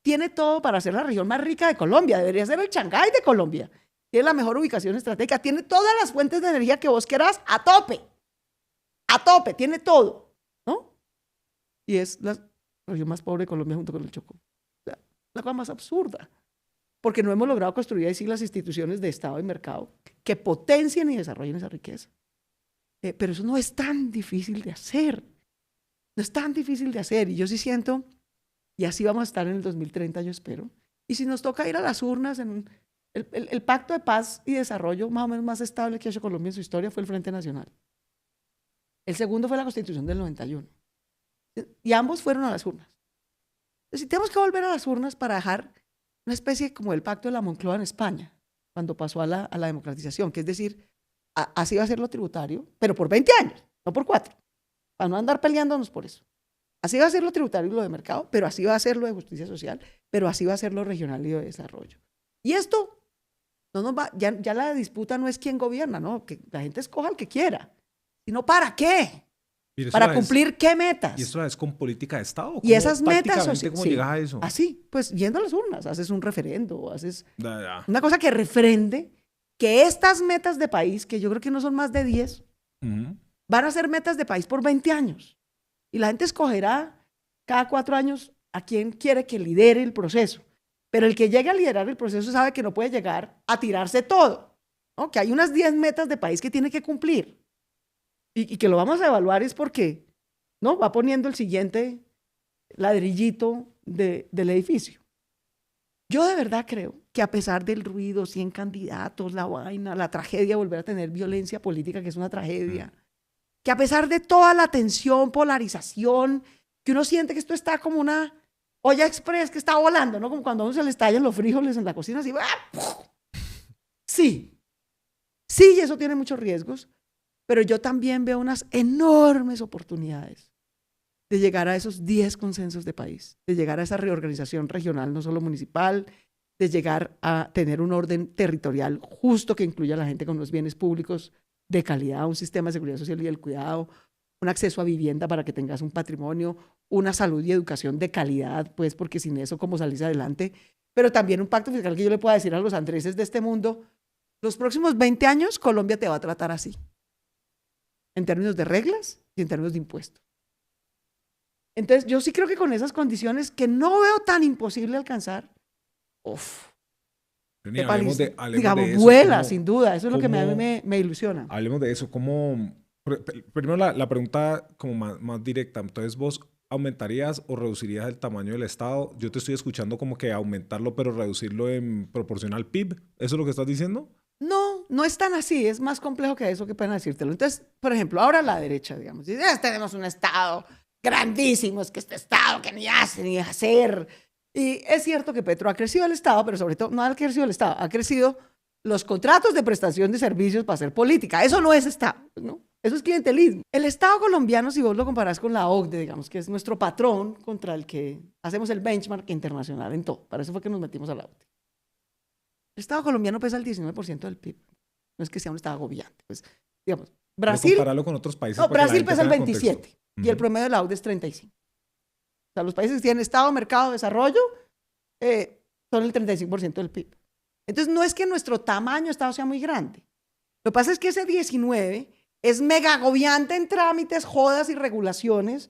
tiene todo para ser la región más rica de Colombia, debería ser el Shanghái de Colombia, tiene la mejor ubicación estratégica, tiene todas las fuentes de energía que vos querás a tope, tiene todo, ¿no? Y es la región más pobre de Colombia junto con el Chocó. La cosa más absurda, porque no hemos logrado construir así las instituciones de Estado y mercado que potencien y desarrollen esa riqueza. Pero eso no es tan difícil de hacer, y yo sí siento, y así vamos a estar en el 2030, yo espero, y si nos toca ir a las urnas en El pacto de paz y desarrollo más o menos más estable que ha hecho Colombia en su historia fue el Frente Nacional. El segundo fue la Constitución del 91. Y ambos fueron a las urnas. Entonces, si tenemos que volver a las urnas para dejar una especie como el pacto de la Moncloa en España, cuando pasó a la democratización, que es decir, así va a ser lo tributario, pero por 20 años, no por 4, para no andar peleándonos por eso. Así va a ser lo tributario y lo de mercado, pero así va a ser lo de justicia social, pero así va a ser lo regional y de desarrollo. Y esto, no nos va, ya la disputa no es quién gobierna, ¿no? Que la gente escoja el que quiera, sino ¿para qué? ¿Para cumplir qué metas? ¿Y eso es con política de Estado? Y esas metas... ¿Cómo llegas a eso? Así, pues yendo a las urnas, haces un referendo, haces una cosa que refrende que estas metas de país, que yo creo que no son más de 10, van a ser metas de país por 20 años. Y la gente escogerá cada 4 años a quién quiere que lidere el proceso. Pero el que llegue a liderar el proceso sabe que no puede llegar a tirarse todo, ¿no? Que hay unas 10 metas de país que tiene que cumplir. Y que lo vamos a evaluar es porque, ¿no? Va poniendo el siguiente ladrillito del edificio. Yo de verdad creo que a pesar del ruido, 100 candidatos, la vaina, la tragedia, volver a tener violencia política, que es una tragedia, que a pesar de toda la tensión, polarización, que uno siente que esto está como una olla express que está volando, ¿no? Como cuando a uno se le estallan los frijoles en la cocina, así. Sí, y eso tiene muchos riesgos, pero yo también veo unas enormes oportunidades de llegar a esos 10 consensos de país, de llegar a esa reorganización regional, no solo municipal, de llegar a tener un orden territorial justo que incluya a la gente con los bienes públicos de calidad, un sistema de seguridad social y del cuidado, un acceso a vivienda para que tengas un patrimonio, una salud y educación de calidad, pues porque sin eso, ¿cómo salís adelante? Pero también un pacto fiscal que yo le pueda decir a los andreses de este mundo, los próximos 20 años Colombia te va a tratar así, en términos de reglas y en términos de impuestos. Entonces, yo sí creo que con esas condiciones que no veo tan imposible alcanzar, hablemos de eso, vuela, sin duda. Eso es lo que me ilusiona. Hablemos de eso. Primero la pregunta como más directa. Entonces, ¿vos aumentarías o reducirías el tamaño del Estado? Yo te estoy escuchando como que aumentarlo, pero reducirlo en proporción al PIB. ¿Eso es lo que estás diciendo? No es tan así. Es más complejo que eso, que pena decírtelo. Entonces, por ejemplo, ahora la derecha, digamos, dice, tenemos un Estado grandísimo, es que este Estado que ni hace ni hacer. Y es cierto que Petro ha crecido el Estado, pero sobre todo no ha crecido el Estado, ha crecido los contratos de prestación de servicios para hacer política. Eso no es Estado, ¿no? Eso es clientelismo. El Estado colombiano, si vos lo comparás con la OCDE, digamos, que es nuestro patrón contra el que hacemos el benchmark internacional en todo. Para eso fue que nos metimos a la OCDE. El Estado colombiano pesa el 19% del PIB. No es que sea un Estado agobiante. Pues, digamos, Brasil... Compararlo con otros países. No, Brasil pesa el 27% y el promedio de la OCDE es 35%. O sea, los países que tienen Estado, mercado, desarrollo, son el 35% del PIB. Entonces, no es que nuestro tamaño de Estado sea muy grande. Lo que pasa es que ese 19 es mega agobiante en trámites, jodas y regulaciones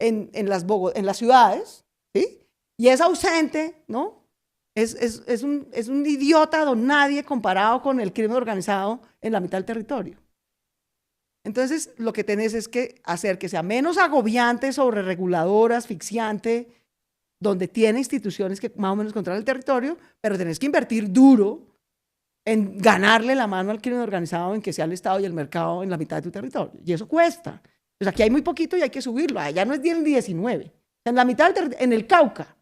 en las ciudades, ¿sí? Y es ausente, ¿no? Es un idiota don nadie comparado con el crimen organizado en la mitad del territorio. Entonces, lo que tenés es que hacer que sea menos agobiante, sobreregulador, asfixiante, donde tiene instituciones que más o menos controlan el territorio, pero tenés que invertir duro en ganarle la mano al crimen organizado, en que sea el Estado y el mercado en la mitad de tu territorio. Y eso cuesta. Pues aquí hay muy poquito y hay que subirlo. Allá no es ni el 19. En la mitad del territorio, en el Cauca,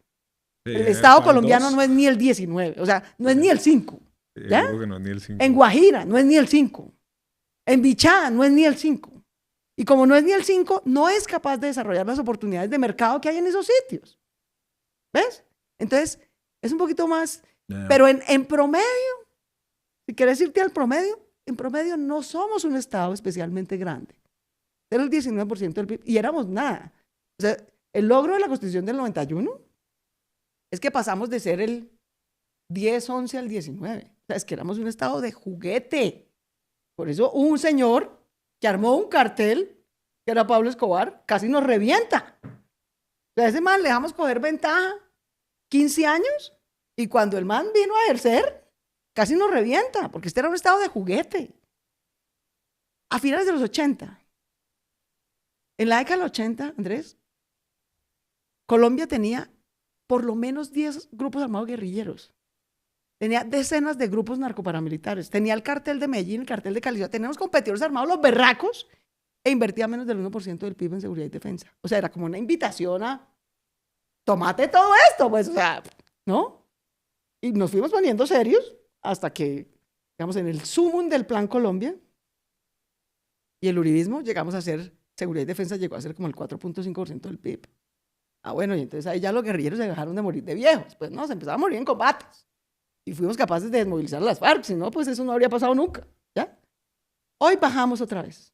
el Estado colombiano no es ni el 19. O sea, no es ni el 5. ¿Ya? Yo creo que no es ni el 5. En Guajira no es ni el 5. En Bichada no es ni el 5. Y como no es ni el 5, no es capaz de desarrollar las oportunidades de mercado que hay en esos sitios. ¿Ves? Entonces, es un poquito más... Pero en promedio, si quieres irte al promedio, en promedio no somos un Estado especialmente grande. Era el 19% del PIB y éramos nada. O sea, el logro de la Constitución del 91 es que pasamos de ser el 10, 11 al 19. O sea, es que éramos un Estado de juguete. Por eso un señor que armó un cartel, que era Pablo Escobar, casi nos revienta. O sea, a ese man le dejamos coger ventaja 15 años y cuando el man vino a ejercer, casi nos revienta, porque este era un Estado de juguete. A finales de los 80, en la década del 80, Andrés, Colombia tenía por lo menos 10 grupos armados guerrilleros. tenía decenas de grupos narcoparamilitares, tenía el cartel de Medellín, el cartel de Cali, teníamos competidores armados, los berracos, e invertía menos del 1% del PIB en seguridad y defensa. O sea, era como una invitación a, tómate todo esto, pues, o sea, ¿no? Y nos fuimos poniendo serios hasta que, digamos, en el sumum del Plan Colombia y el uribismo llegamos a ser, seguridad y defensa llegó a ser como el 4.5% del PIB. Ah, bueno, y entonces ahí ya los guerrilleros se dejaron de morir de viejos, pues no, se empezaron a morir en combates. Y fuimos capaces de desmovilizar a las FARC, si no, pues eso no habría pasado nunca, ¿ya? Hoy bajamos otra vez.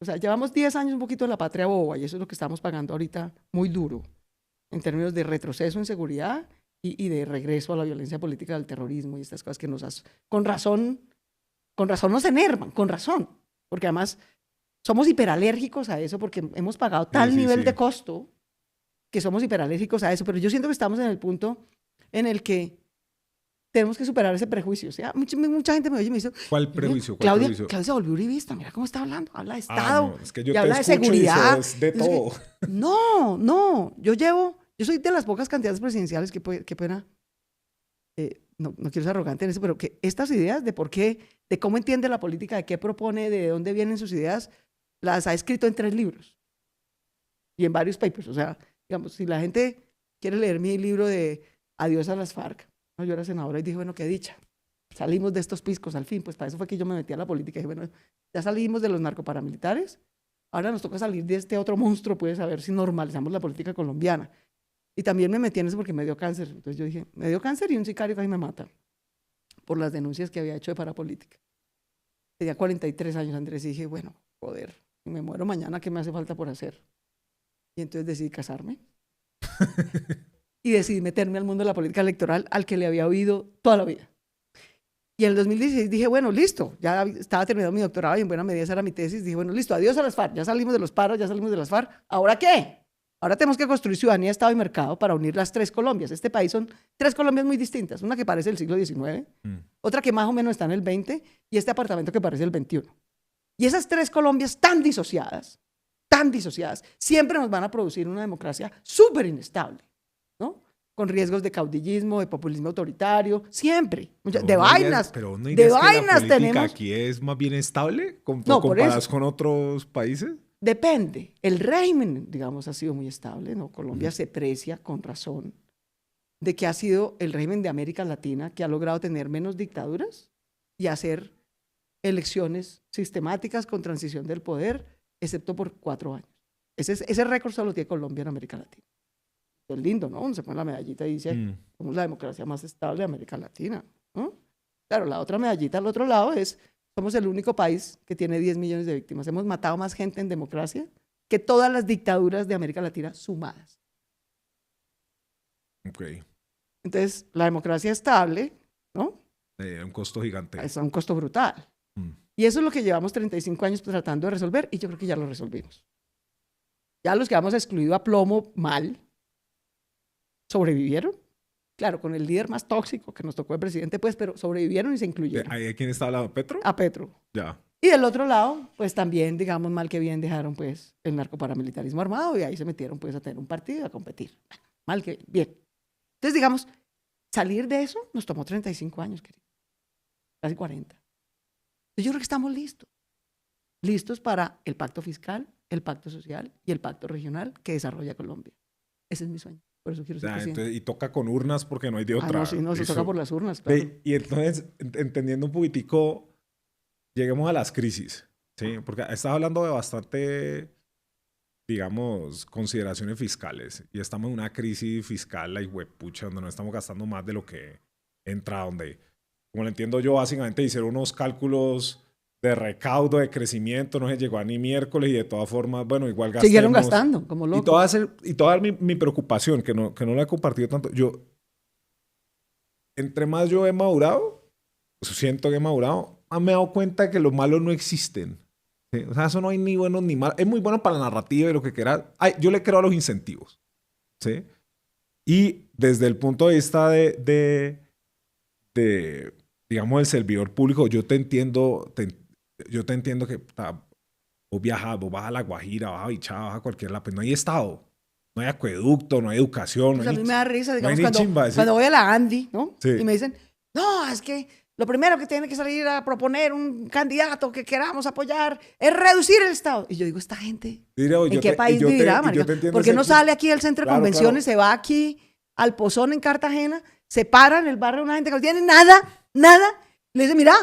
O sea, llevamos 10 años un poquito de la patria boba y eso es lo que estamos pagando ahorita muy duro en términos de retroceso en seguridad y de regreso a la violencia política del terrorismo y estas cosas que con razón nos enervan, con razón, porque además somos hiperalérgicos a eso porque hemos pagado tal nivel de costo que somos hiperalérgicos a eso, pero yo siento que estamos en el punto en el que tenemos que superar ese prejuicio. O sea, mucha gente me oye y me dice, ¿cuál prejuicio? Claudia se volvió uribista, mira cómo está hablando, habla de Estado, no, es que yo y habla de seguridad. De todo. No, yo soy de las pocas candidatas presidenciales qué pena, no quiero ser arrogante en eso, pero que estas ideas de por qué, de cómo entiende la política, de qué propone, de dónde vienen sus ideas, las ha escrito en 3 libros y en varios papers. O sea, digamos, si la gente quiere leer mi libro de Adiós a las FARC, ¿no? Yo era senadora y dije, bueno, qué dicha, salimos de estos piscos al fin, pues para eso fue que yo me metí a la política y dije, bueno, ya salimos de los narcoparamilitares, ahora nos toca salir de este otro monstruo, pues a ver si normalizamos la política colombiana. Y también me metí en eso porque me dio cáncer, entonces yo dije, me dio cáncer y un sicario casi me mata por las denuncias que había hecho de parapolítica. Tenía 43 años, Andrés, y dije, bueno, joder, si me muero mañana, ¿qué me hace falta por hacer? Y entonces decidí casarme. Y decidí meterme al mundo de la política electoral al que le había oído toda la vida. Y en el 2016 dije, bueno, listo, ya estaba terminando mi doctorado y en buena medida esa era mi tesis. Dije, bueno, listo, adiós a las FARC, ya salimos de los paros, ya salimos de las FARC. ¿Ahora qué? Ahora tenemos que construir ciudadanía, Estado y mercado para unir las 3 Colombias. Este país son 3 Colombias muy distintas. Una que parece del siglo XIX, otra que más o menos está en el XX y este apartamento que parece el XXI. Y esas 3 Colombias tan disociadas, siempre nos van a producir una democracia súper inestable, ¿no? Con riesgos de caudillismo, de populismo autoritario, siempre. De vainas. Pero no de vainas que la política tenemos. Aquí es más bien estable No, comparadas con otros países. Depende. El régimen, digamos, ha sido muy estable, ¿no? Colombia se precia con razón de que ha sido el régimen de América Latina que ha logrado tener menos dictaduras y hacer elecciones sistemáticas con transición del poder, excepto por 4 años. Ese récord solo tiene Colombia en América Latina. Es lindo, ¿no? Uno se pone la medallita y dice, somos la democracia más estable de América Latina, ¿no? Claro, la otra medallita al otro lado es, somos el único país que tiene 10 millones de víctimas. Hemos matado más gente en democracia que todas las dictaduras de América Latina sumadas. Ok. Entonces, la democracia estable, ¿no? Un costo gigante. Es un costo brutal. Y eso es lo que llevamos 35 años tratando de resolver y yo creo que ya lo resolvimos. Ya los que hemos excluido a plomo mal, sobrevivieron. Claro, con el líder más tóxico que nos tocó el presidente, pues, pero sobrevivieron y se incluyeron. ¿A quién está hablando? ¿Petro? A Petro. Ya. Y del otro lado, pues también, digamos, mal que bien dejaron, pues, el narcoparamilitarismo armado y ahí se metieron, pues, a tener un partido, a competir. Mal que bien. Entonces, digamos, salir de eso nos tomó 35 años, querido. Casi 40. Entonces, yo creo que estamos listos. Listos para el pacto fiscal, el pacto social y el pacto regional que desarrolla Colombia. Ese es mi sueño. Por eso quiero ser presidente. Entonces, y toca con urnas porque no hay de otra. No, sí, no, se toca por las urnas, claro. Y entonces, entendiendo un poquitico, lleguemos a las crisis, ¿sí? Porque estás hablando de bastante, digamos, consideraciones fiscales. Y estamos en una crisis fiscal, la hijuepucha, donde no estamos gastando más de lo que entra, donde, como lo entiendo yo, básicamente hicieron unos cálculos de recaudo, de crecimiento, no se llegó a ni miércoles y de todas formas, bueno, igual gastamos. Siguieron gastando, como locos. Y toda mi preocupación, que no la he compartido tanto, entre más yo he madurado, siento que he madurado, me he dado cuenta que los malos no existen. ¿Sí? O sea, eso no hay ni buenos ni malos. Es muy bueno para la narrativa y lo que quieras. Yo le creo a los incentivos. ¿Sí? Y desde el punto de vista de digamos, el servidor público, yo te entiendo que vos viajas, vos vas a La Guajira, vas a Bichá, vas a cualquier lado, pues no hay estado, no hay acueducto, no hay educación. Pues no hay a mí me da risa, digamos, no cuando voy a la Andy, ¿no? Sí. Y me dicen, No, es que lo primero que tiene que salir a proponer un candidato que queramos apoyar es reducir el Estado. Y yo digo, esta gente, ¿en qué país vivirá, marica? ¿Por qué no sale aquí al centro de convenciones, se va aquí al Pozón en Cartagena, se para en el barrio de una gente que no tiene nada, le dice, mira,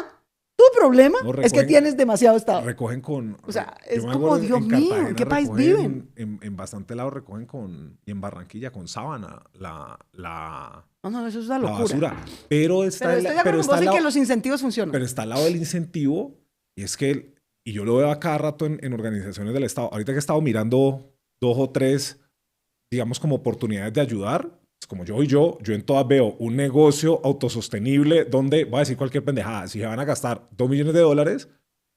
tu problema es que tienes demasiado Estado. Recogen con... O sea, es como, Dios mío, ¿en qué país viven? En bastante lados recogen y en Barranquilla con sábana No, eso es una locura. Basura. Pero está que los incentivos funcionan. Pero está al lado del incentivo, y es que, y yo lo veo a cada rato en organizaciones del Estado, ahorita que he estado mirando 2 o 3, digamos, como oportunidades de ayudar, como yo en todas veo un negocio autosostenible donde, voy a decir cualquier pendejada, si se van a gastar $2 millones,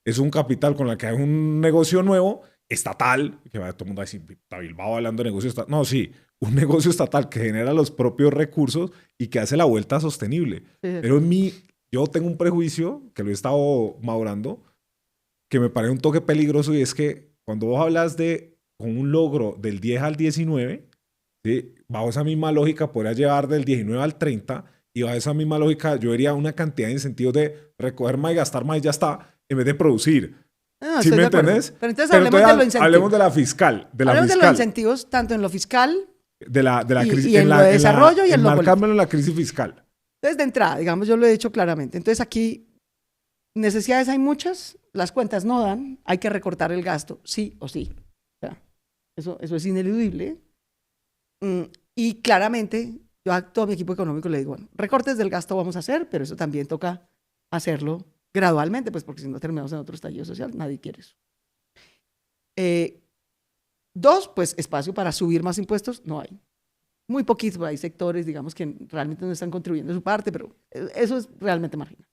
es un capital con el que hay un negocio nuevo, estatal, que va todo el mundo a decir, está Bilbao hablando de negocio estatal. No, sí, un negocio estatal que genera los propios recursos y que hace la vuelta sostenible. Sí. Pero yo tengo un prejuicio, que lo he estado madurando, que me parece un toque peligroso, y es que cuando vos hablas con un logro del 10 al 19, ¿sí? Bajo esa misma lógica podría llevar del 19 al 30, y bajo esa misma lógica yo vería una cantidad de incentivos de recoger más y gastar más y ya está, en vez de producir. No, ¿Sí me entendés? Pero entonces hablemos de los incentivos. Hablemos de la fiscal. Hablemos de los incentivos, tanto en lo fiscal de la crisis, y en lo de desarrollo y en lo político. Marcármelo en la crisis fiscal. Entonces, de entrada, digamos, yo lo he dicho claramente. Entonces, aquí necesidades hay muchas, las cuentas no dan, hay que recortar el gasto, sí o sí. O sea, eso es ineludible. Y claramente, yo a todo mi equipo económico le digo, bueno, recortes del gasto vamos a hacer, pero eso también toca hacerlo gradualmente, pues porque si no terminamos en otro estallido social, nadie quiere eso. 2, pues espacio para subir más impuestos, no hay. Muy poquitos, hay sectores, digamos, que realmente no están contribuyendo su parte, pero eso es realmente marginal.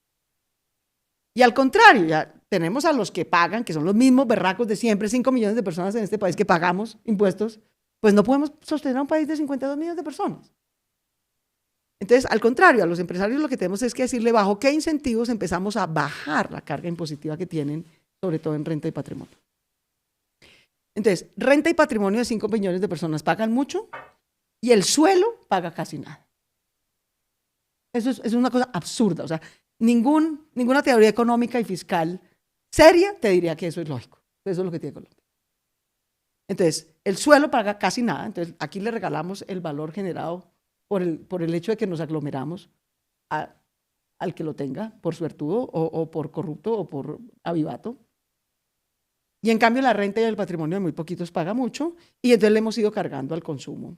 Y al contrario, ya tenemos a los que pagan, que son los mismos berracos de siempre, 5 millones de personas en este país que pagamos impuestos, pues no podemos sostener a un país de 52 millones de personas. Entonces, al contrario, a los empresarios lo que tenemos es que decirle bajo qué incentivos empezamos a bajar la carga impositiva que tienen, sobre todo en renta y patrimonio. Entonces, renta y patrimonio de 5 millones de personas pagan mucho y el suelo paga casi nada. Eso es una cosa absurda. O sea, ninguna teoría económica y fiscal seria te diría que eso es lógico. Eso es lo que tiene Colombia. Entonces, el suelo paga casi nada. Entonces, aquí le regalamos el valor generado por el hecho de que nos aglomeramos al que lo tenga, por suertudo o por corrupto o por avivato. Y en cambio la renta y el patrimonio de muy poquitos paga mucho, y entonces le hemos ido cargando al consumo,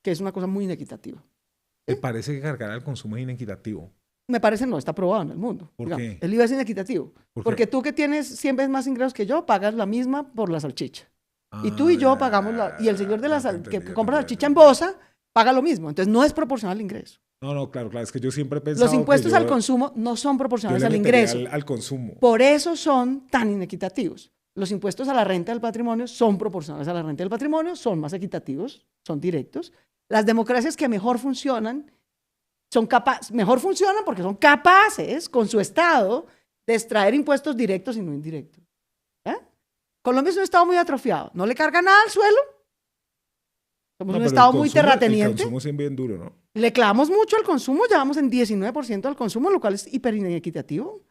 que es una cosa muy inequitativa. ¿Te parece que cargar al consumo es inequitativo? Me parece no, está probado en el mundo. ¿Por qué? El IVA es inequitativo. Porque tú que tienes 100 veces más ingresos que yo, pagas la misma por la salchicha. Y tú y yo pagamos y el señor que compra salchicha en Bosa paga lo mismo. Entonces no es proporcional al ingreso. No, claro, es que yo siempre he pensado los impuestos al consumo no son proporcionales al ingreso. Al consumo. Por eso son tan inequitativos. Los impuestos a la renta del patrimonio son proporcionales a la renta del patrimonio, son más equitativos, son directos. Las democracias que mejor funcionan mejor funcionan porque son capaces con su Estado de extraer impuestos directos y no indirectos. Colombia es un Estado muy atrofiado, no le carga nada al suelo. Somos un Estado muy terrateniente. El consumo es bien duro, ¿no? Le clavamos mucho al consumo, ya vamos en 19% al consumo, lo cual es hiper inequitativo.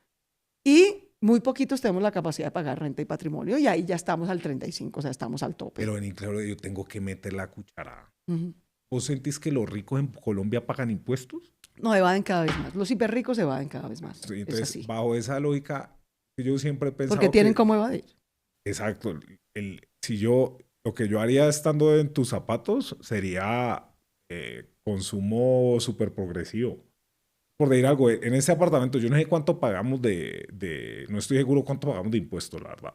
Y muy poquitos tenemos la capacidad de pagar renta y patrimonio, y ahí ya estamos al 35%, o sea, estamos al tope. Pero claro, yo tengo que meter la cucharada. ¿Vos sentís que los ricos en Colombia pagan impuestos? No, evaden cada vez más. Los hiper ricos evaden cada vez más. Sí, entonces, bajo esa lógica, yo siempre he pensado porque tienen cómo evadir. Exacto. Lo que yo haría estando en tus zapatos sería consumo súper progresivo. Por decir algo, en ese apartamento yo no sé cuánto pagamos no estoy seguro cuánto pagamos de impuestos, la verdad.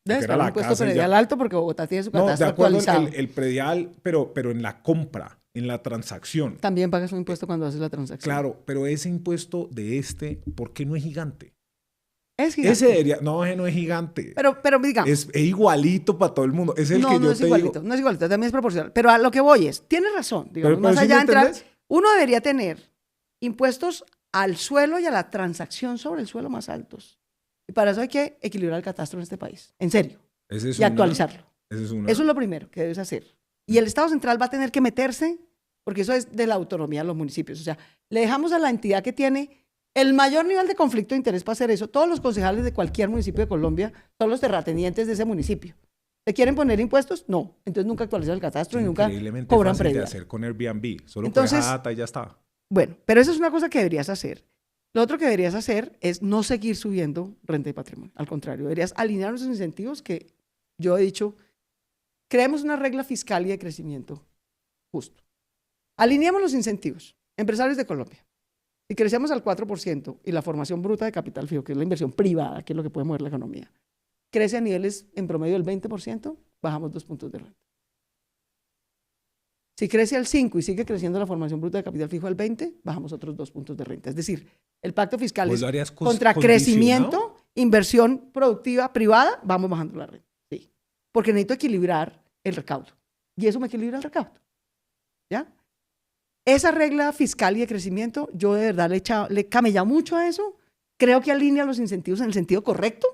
Debe estar un impuesto predial alto porque Bogotá tiene su catastro actualizado. El predial, pero en la compra, en la transacción. También pagas un impuesto cuando haces la transacción. Claro, pero ese impuesto ¿por qué no es gigante? Es gigante. Ese no es gigante. Pero digamos. Es igualito para todo el mundo. Es el que yo te digo. No es igualito, también es proporcional. Pero a lo que voy tienes razón. Digamos, más allá de entrar, uno debería tener impuestos al suelo y a la transacción sobre el suelo más altos. Y para eso hay que equilibrar el catastro en este país. En serio. Y actualizarlo. Eso es lo primero que debes hacer. Y el Estado central va a tener que meterse, porque eso es de la autonomía de los municipios. O sea, le dejamos a la entidad que tiene El mayor nivel de conflicto de interés para hacer eso, todos los concejales de cualquier municipio de Colombia son los terratenientes de ese municipio. ¿Le quieren poner impuestos? No. Entonces nunca actualizan el catastro y nunca cobran fácil de previa. hacer con Airbnb. Solo Entonces, coges data y ya está. Bueno, pero eso es una cosa que deberías hacer. Lo otro que deberías hacer es no seguir subiendo renta y patrimonio. Al contrario, deberías alinear nuestros incentivos que yo he dicho, creemos una regla fiscal y de crecimiento justo. Alineemos los incentivos. Empresarios de Colombia. Si crecemos al 4% y la formación bruta de capital fijo, que es la inversión privada, que es lo que puede mover la economía, crece a niveles en promedio del 20%, bajamos 2 puntos de renta. Si crece al 5 y sigue creciendo la formación bruta de capital fijo al 20, bajamos otros 2 puntos de renta. Es decir, el pacto fiscal es contra crecimiento, inversión productiva privada, vamos bajando la renta. Sí. Porque necesito equilibrar el recaudo. Y eso me equilibra el recaudo. ¿Ya? Esa regla fiscal y de crecimiento, yo de verdad le he camellado mucho a eso. Creo que alinea los incentivos en el sentido correcto.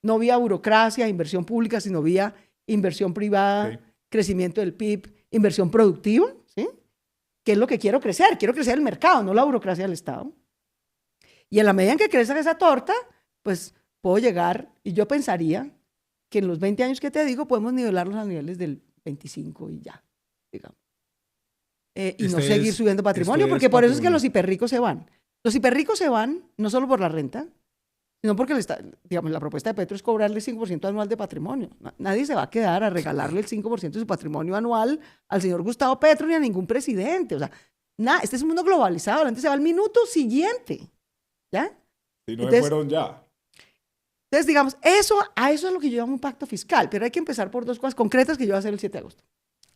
No vía burocracia, inversión pública, sino vía inversión privada, sí, crecimiento del PIB, inversión productiva, ¿sí? Que es lo que quiero crecer. Quiero crecer el mercado, no la burocracia del Estado. Y en la medida en que crezca esa torta, pues puedo llegar, y yo pensaría que en los 20 años que te digo, podemos nivelarlos a niveles del 25 y ya, digamos. Y no seguir subiendo patrimonio, porque por eso es que los hiperricos se van. Los hiperricos se van no solo por la renta, sino porque digamos, la propuesta de Petro es cobrarle 5% anual de patrimonio. Nadie se va a quedar a regalarle el 5% de su patrimonio anual al señor Gustavo Petro ni a ningún presidente. O sea, este es un mundo globalizado, la gente se va al minuto siguiente. ¿Ya? Si no se fueron ya. Entonces, digamos, a eso es lo que yo llamo un pacto fiscal, pero hay que empezar por 2 cosas concretas que yo voy a hacer el 7 de agosto.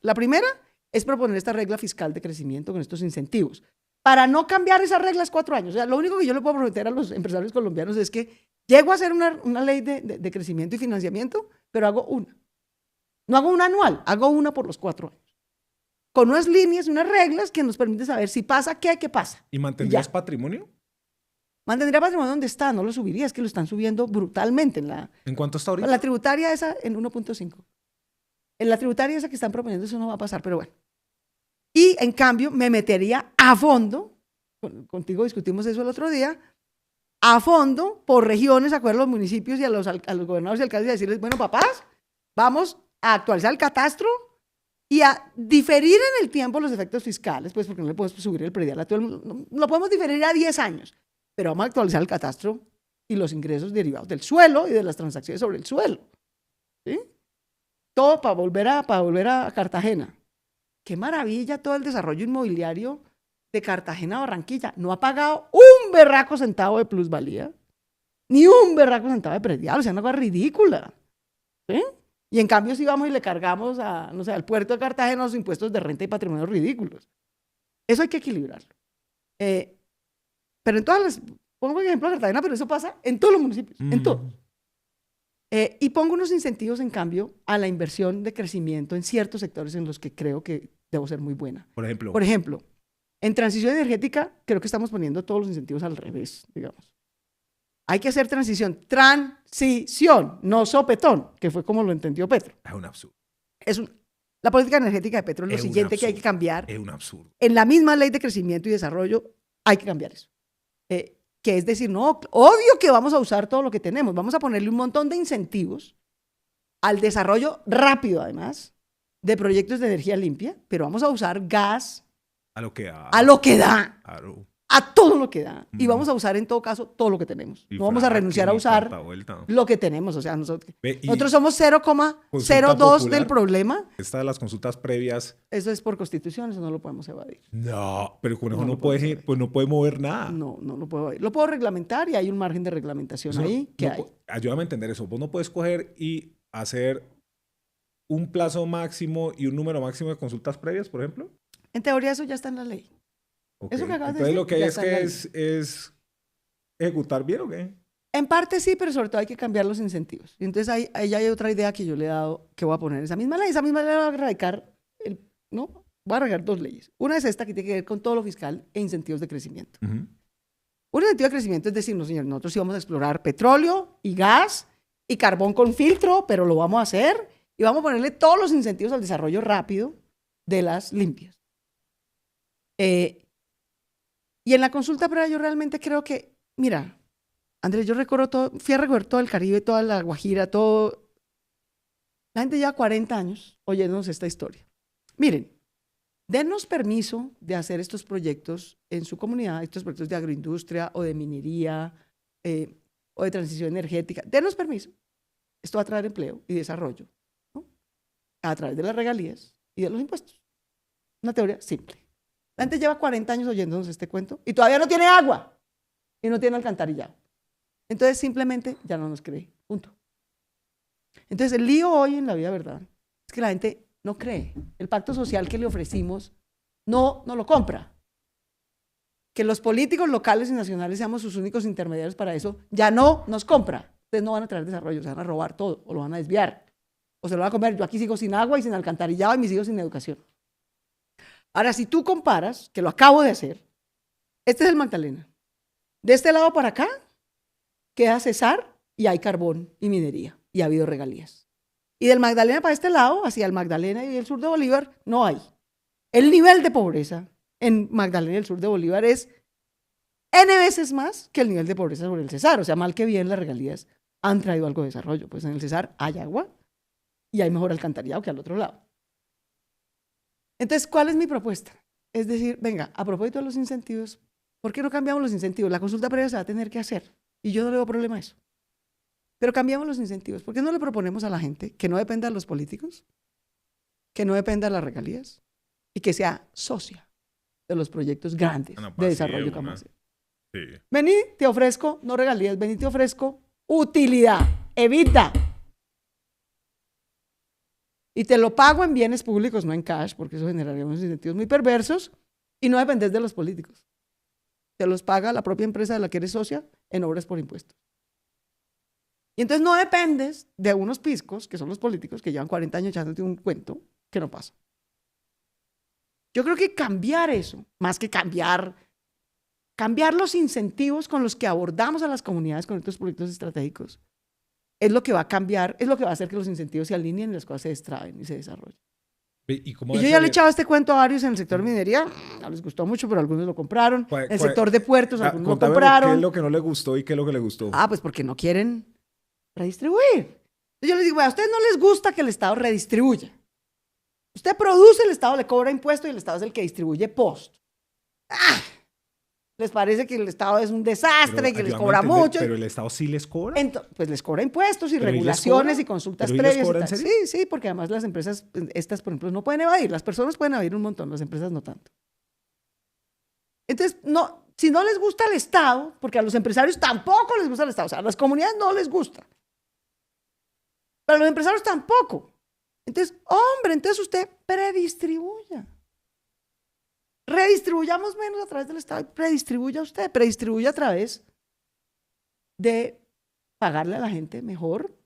La primera es proponer esta regla fiscal de crecimiento con estos incentivos, para no cambiar esas reglas 4 años. O sea, lo único que yo le puedo prometer a los empresarios colombianos es que llego a hacer una ley de crecimiento y financiamiento, pero hago una. No hago una anual, hago una por los 4 años. Con unas líneas y unas reglas que nos permiten saber si pasa, qué pasa. ¿Y mantendrías patrimonio? Mantendría patrimonio donde está, no lo subiría, es que lo están subiendo brutalmente. ¿En cuánto está ahorita? La tributaria esa en 1.5. En la tributaria esa que están proponiendo eso no va a pasar, pero bueno. Y en cambio me metería a fondo, contigo discutimos eso el otro día, a fondo por regiones, acuerdo a los municipios y a los gobernadores y alcaldes, y a decirles, bueno, papás, vamos a actualizar el catastro y a diferir en el tiempo los efectos fiscales, pues porque no le podemos subir el predial a todo el mundo, lo podemos diferir a 10 años, pero vamos a actualizar el catastro y los ingresos derivados del suelo y de las transacciones sobre el suelo. ¿Sí? Todo para volver a Cartagena. Qué maravilla todo el desarrollo inmobiliario de Cartagena a Barranquilla. No ha pagado un berraco centavo de plusvalía, ni un berraco centavo de predial. O sea, una cosa ridícula. ¿Sí? Y en cambio, si vamos y le cargamos al puerto de Cartagena los impuestos de renta y patrimonio ridículos. Eso hay que equilibrarlo. Pero en todas las... Pongo un ejemplo de Cartagena, pero eso pasa en todos los municipios, en todos. Y pongo unos incentivos, en cambio, a la inversión de crecimiento en ciertos sectores en los que creo que debo ser muy buena. Por ejemplo, en transición energética, creo que estamos poniendo todos los incentivos al revés, digamos. Hay que hacer transición, no sopetón, que fue como lo entendió Petro. Es un absurdo. La política energética de Petro es lo siguiente que hay que cambiar. Es un absurdo. En la misma ley de crecimiento y desarrollo hay que cambiar eso. Que es decir, no, obvio que vamos a usar todo lo que tenemos, vamos a ponerle un montón de incentivos al desarrollo rápido, además, de proyectos de energía limpia, pero vamos a usar gas a lo que da, claro, a todo lo que da, y vamos a usar en todo caso todo lo que tenemos. No vamos a renunciar a usar lo que tenemos, o sea, nosotros somos 0,02 del problema. Esta de las consultas previas. Eso es por constitución, eso no lo podemos evadir. No, pero con eso no puede mover nada. No lo puedo evadir. Lo puedo reglamentar y hay un margen de reglamentación ahí que hay. Ayúdame a entender eso. Vos no puedes coger y hacer un plazo máximo y un número máximo de consultas previas, por ejemplo. En teoría eso ya está en la ley. Okay. Eso que acabas de decir, lo que hay es ejecutar bien, ¿o qué? En parte sí, pero sobre todo hay que cambiar los incentivos. Y entonces ahí ya hay otra idea que yo le he dado, que voy a poner en esa misma ley. Esa misma ley va a erradicar, voy a erradicar 2 leyes. Una es esta que tiene que ver con todo lo fiscal e incentivos de crecimiento. Un incentivo de crecimiento es decir, no, señor, nosotros sí vamos a explorar petróleo y gas y carbón con filtro, pero lo vamos a hacer y vamos a ponerle todos los incentivos al desarrollo rápido de las limpias. Y en la consulta previa yo realmente creo que, mira, Andrés, yo recorro todo, fui a recorrer todo el Caribe, toda la Guajira, todo. La gente lleva 40 años oyéndonos esta historia. Miren, denos permiso de hacer estos proyectos en su comunidad, estos proyectos de agroindustria o de minería o de transición energética. Denos permiso. Esto va a traer empleo y desarrollo, ¿no? A través de las regalías y de los impuestos. Una teoría simple. La gente lleva 40 años oyéndonos este cuento y todavía no tiene agua y no tiene alcantarillado. Entonces simplemente ya no nos cree, punto. Entonces el lío hoy en la vida, ¿verdad?, es que la gente no cree. El pacto social que le ofrecimos no lo compra. Que los políticos locales y nacionales seamos sus únicos intermediarios para eso, ya no nos compra. Ustedes no van a traer desarrollo, se van a robar todo o lo van a desviar o se lo van a comer. Yo aquí sigo sin agua y sin alcantarillado y mis hijos sin educación. Ahora, si tú comparas, que lo acabo de hacer, este es el Magdalena. De este lado para acá queda Cesar y hay carbón y minería y ha habido regalías. Y del Magdalena para este lado, hacia el Magdalena y el sur de Bolívar, no hay. El nivel de pobreza en Magdalena y el sur de Bolívar es N veces más que el nivel de pobreza sobre el Cesar. O sea, mal que bien las regalías han traído algo de desarrollo. Pues en el Cesar hay agua y hay mejor alcantarillado que al otro lado. Entonces, ¿cuál es mi propuesta? Es decir, venga, a propósito de los incentivos, ¿por qué no cambiamos los incentivos? La consulta previa se va a tener que hacer y yo no le veo problema a eso. Pero cambiamos los incentivos. ¿Por qué no le proponemos a la gente que no dependa de los políticos, que no dependa de las regalías y que sea socia de los proyectos grandes de desarrollo que vamos a hacer? Sí. Vení, te ofrezco, no regalías, vení, te ofrezco utilidad, evita. Y te lo pago en bienes públicos, no en cash, porque eso generaría unos incentivos muy perversos y no dependes de los políticos. Te los paga la propia empresa de la que eres socia en obras por impuestos. Y entonces no dependes de unos piscos, que son los políticos, que llevan 40 años echándote un cuento que no pasa. Yo creo que cambiar eso, más que cambiar los incentivos con los que abordamos a las comunidades con estos proyectos estratégicos, es lo que va a cambiar, es lo que va a hacer que los incentivos se alineen y las cosas se destraben y se desarrollen. Y yo ya le he echado este cuento a varios en el sector minería, no les gustó mucho, pero algunos lo compraron. En el sector de puertos, algunos lo compraron. ¿Qué es lo que no le gustó y qué es lo que le gustó? Pues porque no quieren redistribuir. Entonces yo les digo, a ustedes no les gusta que el Estado redistribuya. Usted produce, el Estado le cobra impuestos y el Estado es el que distribuye post. Les parece que el Estado es un desastre, que les cobra mucho. Pero el Estado sí les cobra. Pues les cobra impuestos y regulaciones y consultas previas. ¿En serio? Sí, porque además las empresas, estas por ejemplo, no pueden evadir. Las personas pueden evadir un montón, las empresas no tanto. Entonces, no, si no les gusta el Estado, porque a los empresarios tampoco les gusta el Estado, o sea, a las comunidades no les gusta. Pero a los empresarios tampoco. Entonces, hombre, entonces usted predistribuya. Redistribuyamos menos a través del Estado y predistribuya usted, predistribuya a través de pagarle a la gente mejor,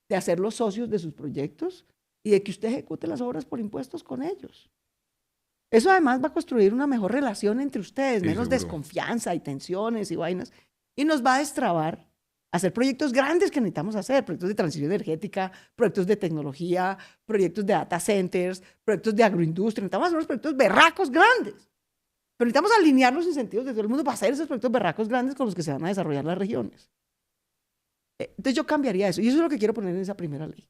de hacerlos socios de sus proyectos y de que usted ejecute las obras por impuestos con ellos. Eso además va a construir una mejor relación entre ustedes, sí, menos seguro. Desconfianza y tensiones y vainas, y nos va a destrabar a hacer proyectos grandes que necesitamos hacer, proyectos de transición energética, proyectos de tecnología, proyectos de data centers, proyectos de agroindustria. Necesitamos hacer unos proyectos berracos grandes. Pero necesitamos alinear los incentivos de todo el mundo para hacer esos proyectos berracos grandes con los que se van a desarrollar las regiones. Entonces yo cambiaría eso. Y eso es lo que quiero poner en esa primera ley.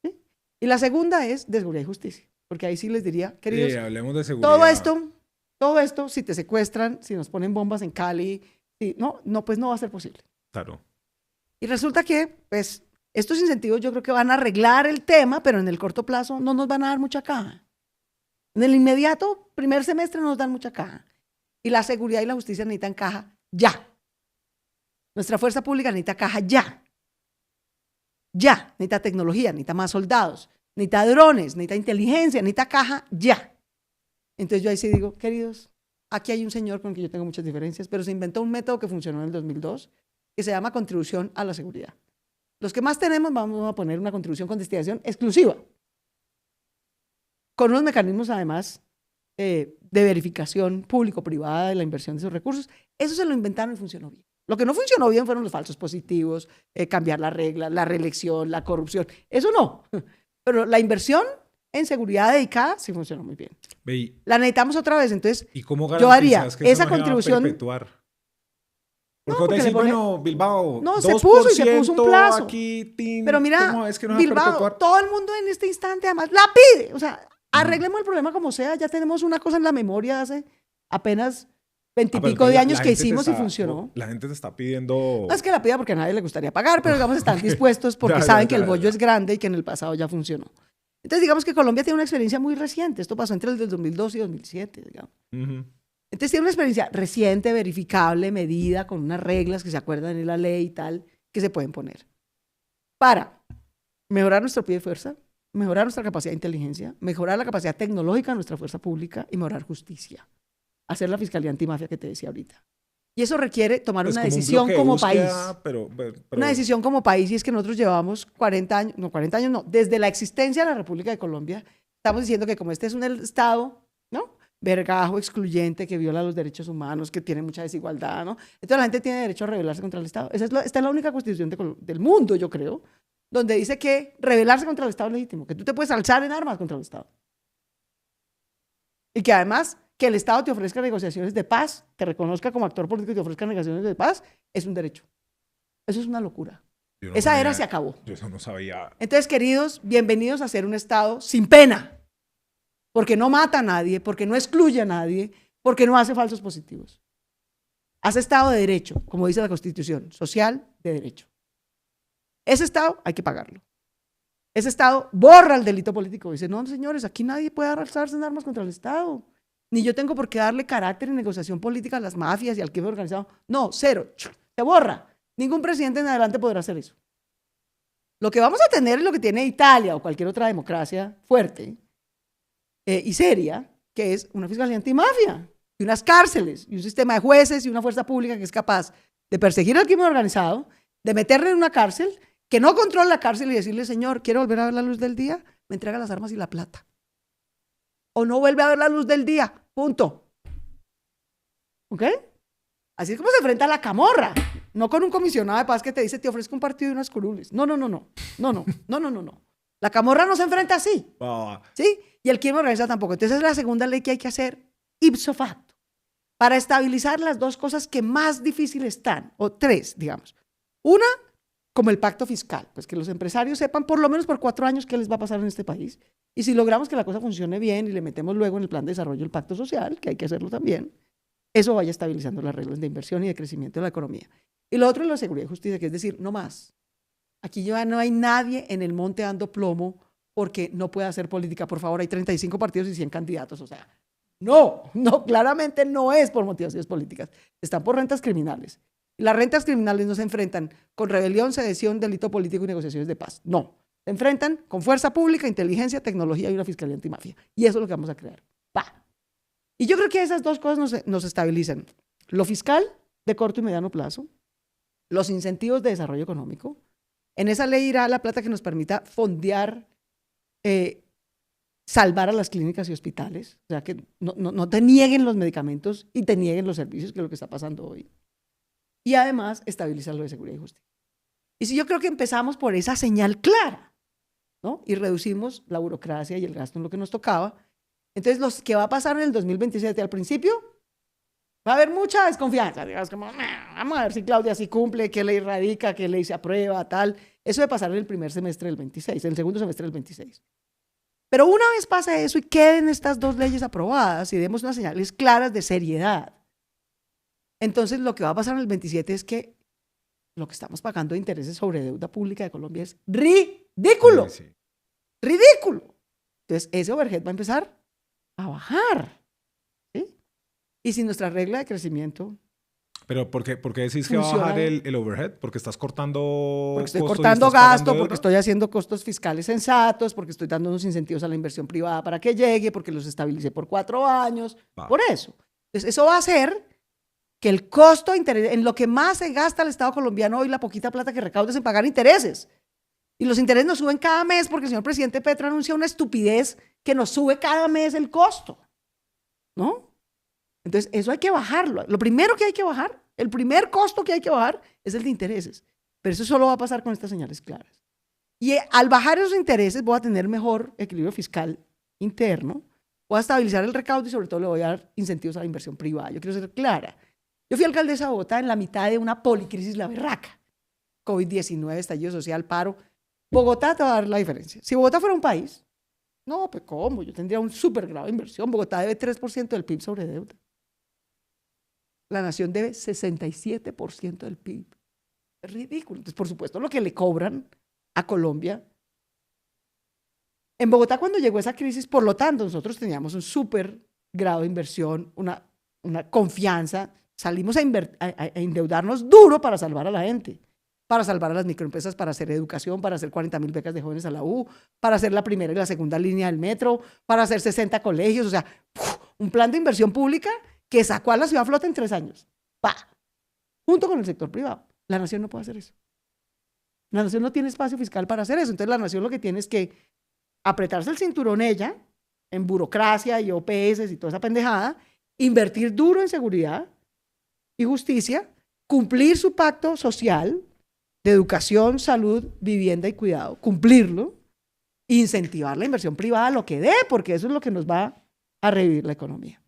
¿Sí? Y la segunda es de seguridad y justicia. Porque ahí sí les diría, queridos, hablemos de seguridad. Todo esto, si te secuestran, si nos ponen bombas en Cali, pues no va a ser posible. Claro. Y resulta que, pues, estos incentivos yo creo que van a arreglar el tema, pero en el corto plazo no nos van a dar mucha caja. En el inmediato, primer semestre, no nos dan mucha caja. Y la seguridad y la justicia necesitan caja ya. Nuestra fuerza pública necesita caja ya. Ya. Necesita tecnología, necesita más soldados, necesita drones, necesita inteligencia, necesita caja ya. Entonces yo ahí sí digo, queridos, aquí hay un señor con el que yo tengo muchas diferencias, pero se inventó un método que funcionó en el 2002, que se llama contribución a la seguridad. Los que más tenemos vamos a poner una contribución con destinación exclusiva, con unos mecanismos además de verificación público-privada de la inversión de esos recursos. Eso se lo inventaron y funcionó bien. Lo que no funcionó bien fueron los falsos positivos, cambiar las reglas, la reelección, la corrupción. Eso no. Pero la inversión en seguridad dedicada sí funcionó muy bien. Ve, La necesitamos otra vez, entonces ¿y cómo yo haría garantizas que esa eso no se va a contribución. perpetuar? No, Porque vos porque decís, le pone, bueno, Bilbao, no, 2% se puso un plazo. aquí, tin, Pero ¿cómo mira, es que no se va a Bilbao, perpetuar? todo el mundo en este instante además la pide. O sea, arreglemos el problema como sea. Ya tenemos una cosa en la memoria hace apenas 20 y pero pico de entonces años que hicimos y funcionó. La gente te está pidiendo... No es que la pida porque a nadie le gustaría pagar, pero digamos están dispuestos porque saben que el bollo es grande y que en el pasado ya funcionó. Entonces digamos que Colombia tiene una experiencia muy reciente. Esto pasó entre el 2002 y 2007, digamos. Entonces tiene una experiencia reciente, verificable, medida, con unas reglas que se acuerdan en la ley y tal, que se pueden poner. Para mejorar nuestro pie de fuerza, mejorar nuestra capacidad de inteligencia, mejorar la capacidad tecnológica de nuestra fuerza pública y mejorar justicia. Hacer la fiscalía antimafia que te decía ahorita. Y eso requiere tomar una decisión como país. Pero, una decisión como país, y es que nosotros llevamos 40 años, no, desde la existencia de la República de Colombia, estamos diciendo que como este es un estado, ¿no?, vergajo, excluyente, que viola los derechos humanos, que tiene mucha desigualdad, ¿no? Entonces la gente tiene derecho a rebelarse contra el Estado. Esta es la única constitución del mundo, yo creo, donde dice que rebelarse contra el Estado es legítimo, que tú te puedes alzar en armas contra el Estado. Y que además que el Estado te ofrezca negociaciones de paz, te reconozca como actor político y te ofrezca negociaciones de paz, es un derecho. Eso es una locura. Esa era se acabó. Yo eso no sabía. Entonces, queridos, bienvenidos a ser un Estado sin pena. Porque no mata a nadie, porque no excluye a nadie, porque no hace falsos positivos. Hace Estado de derecho, como dice la Constitución, social de derecho. Ese Estado hay que pagarlo. Ese Estado borra el delito político. Dice, no, señores, aquí nadie puede alzarse en armas contra el Estado. Ni yo tengo por qué darle carácter y negociación política a las mafias y al crimen organizado. No, cero. Se borra. Ningún presidente en adelante podrá hacer eso. Lo que vamos a tener es lo que tiene Italia o cualquier otra democracia fuerte y seria, que es una fiscalía antimafia, y unas cárceles, y un sistema de jueces y una fuerza pública que es capaz de perseguir al crimen organizado, de meterle en una cárcel, que no controla la cárcel y decirle, señor, ¿quiere volver a ver la luz del día? Me entrega las armas y la plata. O no vuelve a ver la luz del día, punto. ¿Ok? Así es como se enfrenta a la camorra, no con un comisionado de paz que te dice, te ofrezco un partido y unas curules. No. La camorra no se enfrenta así. ¿Sí? Y el crimen organizado tampoco. Entonces es la segunda ley que hay que hacer ipso facto para estabilizar las dos cosas que más difíciles están, o tres, digamos. Una, como el pacto fiscal, pues que los empresarios sepan por lo menos por 4 años qué les va a pasar en este país. Y si logramos que la cosa funcione bien y le metemos luego en el plan de desarrollo el pacto social, que hay que hacerlo también, eso vaya estabilizando las reglas de inversión y de crecimiento de la economía. Y lo otro es la seguridad y justicia, que es decir, no más. Aquí ya no hay nadie en el monte dando plomo porque no puede hacer política. Por favor, hay 35 partidos y 100 candidatos. O sea, no, claramente no es por motivaciones políticas. Están por rentas criminales. Y las rentas criminales no se enfrentan con rebelión, sedición, delito político y negociaciones de paz. No. Se enfrentan con fuerza pública, inteligencia, tecnología y una fiscalía antimafia. Y eso es lo que vamos a crear. ¡Pah! Y yo creo que esas dos cosas nos estabilizan. Lo fiscal de corto y mediano plazo, los incentivos de desarrollo económico. En esa ley irá la plata que nos permita fondear, salvar a las clínicas y hospitales, o sea, que no te nieguen los medicamentos y te nieguen los servicios, que es lo que está pasando hoy. Y además, estabilizar lo de seguridad y justicia. Y si yo creo que empezamos por esa señal clara, ¿no? Y reducimos la burocracia y el gasto en lo que nos tocaba, entonces lo que va a pasar en el 2027 al principio, va a haber mucha desconfianza, digamos, como, vamos a ver si Claudia sí cumple, qué ley radica, qué ley se aprueba, tal. Eso de pasar en el primer semestre del 26, en el segundo semestre del 26. Pero una vez pase eso y queden estas dos leyes aprobadas y demos unas señales claras de seriedad, entonces lo que va a pasar en el 27 es que lo que estamos pagando de intereses sobre deuda pública de Colombia es ridículo. Sí. Ridículo. Entonces ese overhead va a empezar a bajar. ¿Sí? Y si nuestra regla de crecimiento... ¿Pero por qué decís que va a bajar el overhead? ¿Porque estás cortando Porque estoy cortando gasto, porque estoy haciendo costos fiscales sensatos, porque estoy dando unos incentivos a la inversión privada para que llegue, porque los estabilicé por 4 años. Por eso. Entonces eso va a hacer que el costo de interés, en lo que más se gasta el Estado colombiano hoy, la poquita plata que recauda es en pagar intereses. Y los intereses nos suben cada mes porque el señor presidente Petro anuncia una estupidez que nos sube cada mes el costo. ¿No? Entonces, eso hay que bajarlo. Lo primero que hay que bajar, el primer costo que hay que bajar es el de intereses. Pero eso solo va a pasar con estas señales claras. Y al bajar esos intereses voy a tener mejor equilibrio fiscal interno, voy a estabilizar el recaudo y sobre todo le voy a dar incentivos a la inversión privada. Yo quiero ser clara. Yo fui alcaldesa de Bogotá en la mitad de una policrisis la berraca. COVID-19, estallido social, paro. Bogotá te va a dar la diferencia. Si Bogotá fuera un país, no, pues ¿cómo? Yo tendría un súper grado de inversión. Bogotá debe 3% del PIB sobre deuda. La nación debe 67% del PIB. Es ridículo. Entonces, por supuesto, lo que le cobran a Colombia. En Bogotá, cuando llegó esa crisis, por lo tanto, nosotros teníamos un súper grado de inversión, una confianza. Salimos a endeudarnos duro para salvar a la gente, para salvar a las microempresas, para hacer educación, para hacer 40.000 becas de jóvenes a la U, para hacer la primera y la segunda línea del metro, para hacer 60 colegios. O sea, un plan de inversión pública que sacó a la ciudad a flote en 3 años. ¡Pah! Junto con el sector privado. La nación no puede hacer eso. La nación no tiene espacio fiscal para hacer eso. Entonces la nación lo que tiene es que apretarse el cinturón ella, en burocracia y OPS y toda esa pendejada, invertir duro en seguridad y justicia, cumplir su pacto social de educación, salud, vivienda y cuidado, cumplirlo, incentivar la inversión privada lo que dé, porque eso es lo que nos va a revivir la economía.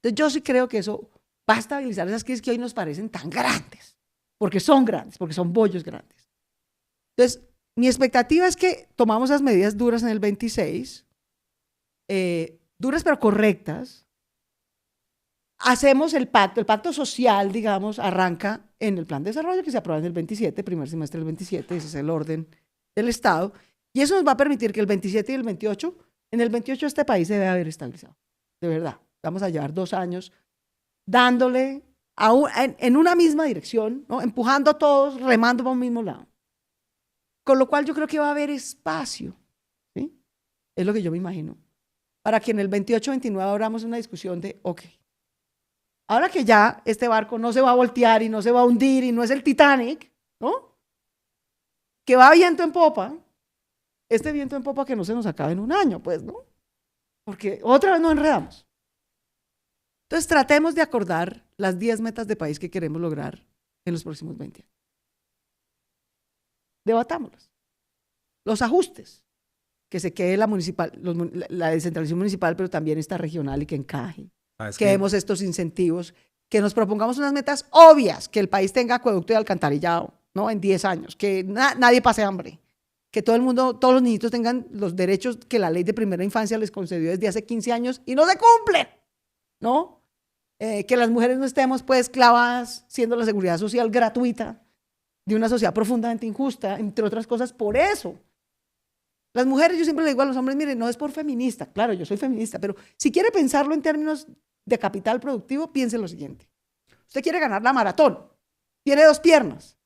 Entonces yo sí creo que eso va a estabilizar esas crisis que hoy nos parecen tan grandes, porque son bollos grandes. Entonces, mi expectativa es que tomamos esas medidas duras en el 26, duras pero correctas. Hacemos el pacto social, digamos, arranca en el plan de desarrollo que se aprueba en el 27, primer semestre del 27, ese es el orden del Estado, y eso nos va a permitir que el 27 y el 28, en el 28 este país se debe haber estabilizado, de verdad. Vamos a llevar 2 años dándole en una misma dirección, ¿no? Empujando a todos, remando para un mismo lado. Con lo cual yo creo que va a haber espacio, ¿sí? Es lo que yo me imagino, para que en el 28-29 abramos una discusión de, ok, ahora que ya este barco no se va a voltear y no se va a hundir y no es el Titanic, ¿no? Que va viento en popa, este viento en popa que no se nos acabe en un año, pues, ¿no? Porque otra vez nos enredamos. Entonces tratemos de acordar las 10 metas de país que queremos lograr en los próximos 20 años. Debatámoslas. Los ajustes, que se quede la descentralización municipal, pero también esta regional y que encaje. Que demos estos incentivos, que nos propongamos unas metas obvias, que el país tenga acueducto y alcantarillado, ¿no? En 10 años, que nadie pase hambre, que todo el mundo, todos los niñitos tengan los derechos que la ley de primera infancia les concedió desde hace 15 años y no se cumplen, ¿no? Que las mujeres no estemos pues clavadas siendo la seguridad social gratuita de una sociedad profundamente injusta, entre otras cosas, por eso. Las mujeres, yo siempre le digo a los hombres, miren, no es por feminista, claro, yo soy feminista, pero si quiere pensarlo en términos de capital productivo, piense lo siguiente. Usted quiere ganar la maratón, tiene 2 piernas.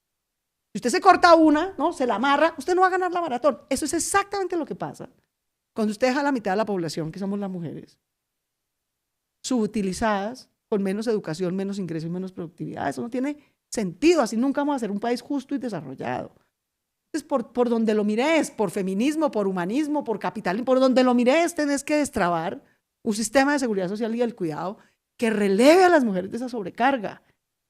Si usted se corta una, ¿no? Se la amarra, usted no va a ganar la maratón. Eso es exactamente lo que pasa cuando usted deja a la mitad de la población, que somos las mujeres, subutilizadas, con menos educación, menos ingreso y menos productividad. Eso no tiene sentido, así nunca vamos a ser un país justo y desarrollado. Entonces, por donde lo mires, por feminismo, por humanismo, por capitalismo, por donde lo mires, tenés que destrabar un sistema de seguridad social y del cuidado que releve a las mujeres de esa sobrecarga,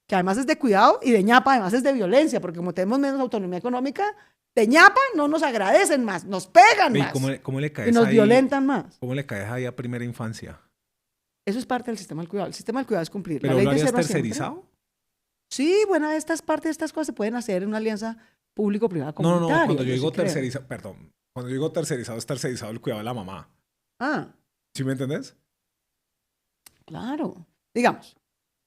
que además es de cuidado y de ñapa, además es de violencia, porque como tenemos menos autonomía económica, de ñapa no nos agradecen más, nos pegan más ¿Cómo le caes y nos ahí, violentan más. ¿Cómo le caes ahí a primera infancia? Eso es parte del sistema del cuidado. El sistema del cuidado es cumplir ¿Pero la ley lo de habías 0 a 100. tercerizado? Sí, bueno, parte de estas cosas se pueden hacer en una alianza público-privada comunitaria. No, cuando yo digo sí creo. tercerizado, perdón, cuando yo digo tercerizado es tercerizado el cuidado de la mamá. Ah, ¿Sí me entendés? claro. Digamos,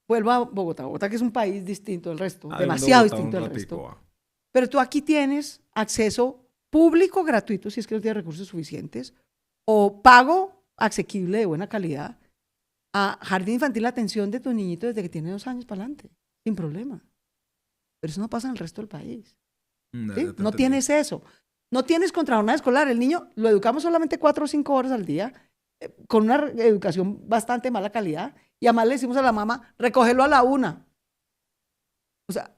vuelvo a Bogotá. Bogotá que es un país distinto del resto, Ah, demasiado Bogotá, distinto un del ratico, resto. va. Pero tú aquí tienes acceso público gratuito, si es que no tienes recursos suficientes, o pago asequible de buena calidad a jardín infantil, la atención de tu niñito desde que tiene 2 años para adelante, sin problema. Pero eso no pasa en el resto del país. ¿Sí? No tienes eso. No tienes contrajornada escolar. El niño lo educamos solamente 4 o 5 horas al día, con una educación bastante mala calidad, y además le decimos a la mamá, recógelo a la 1. O sea,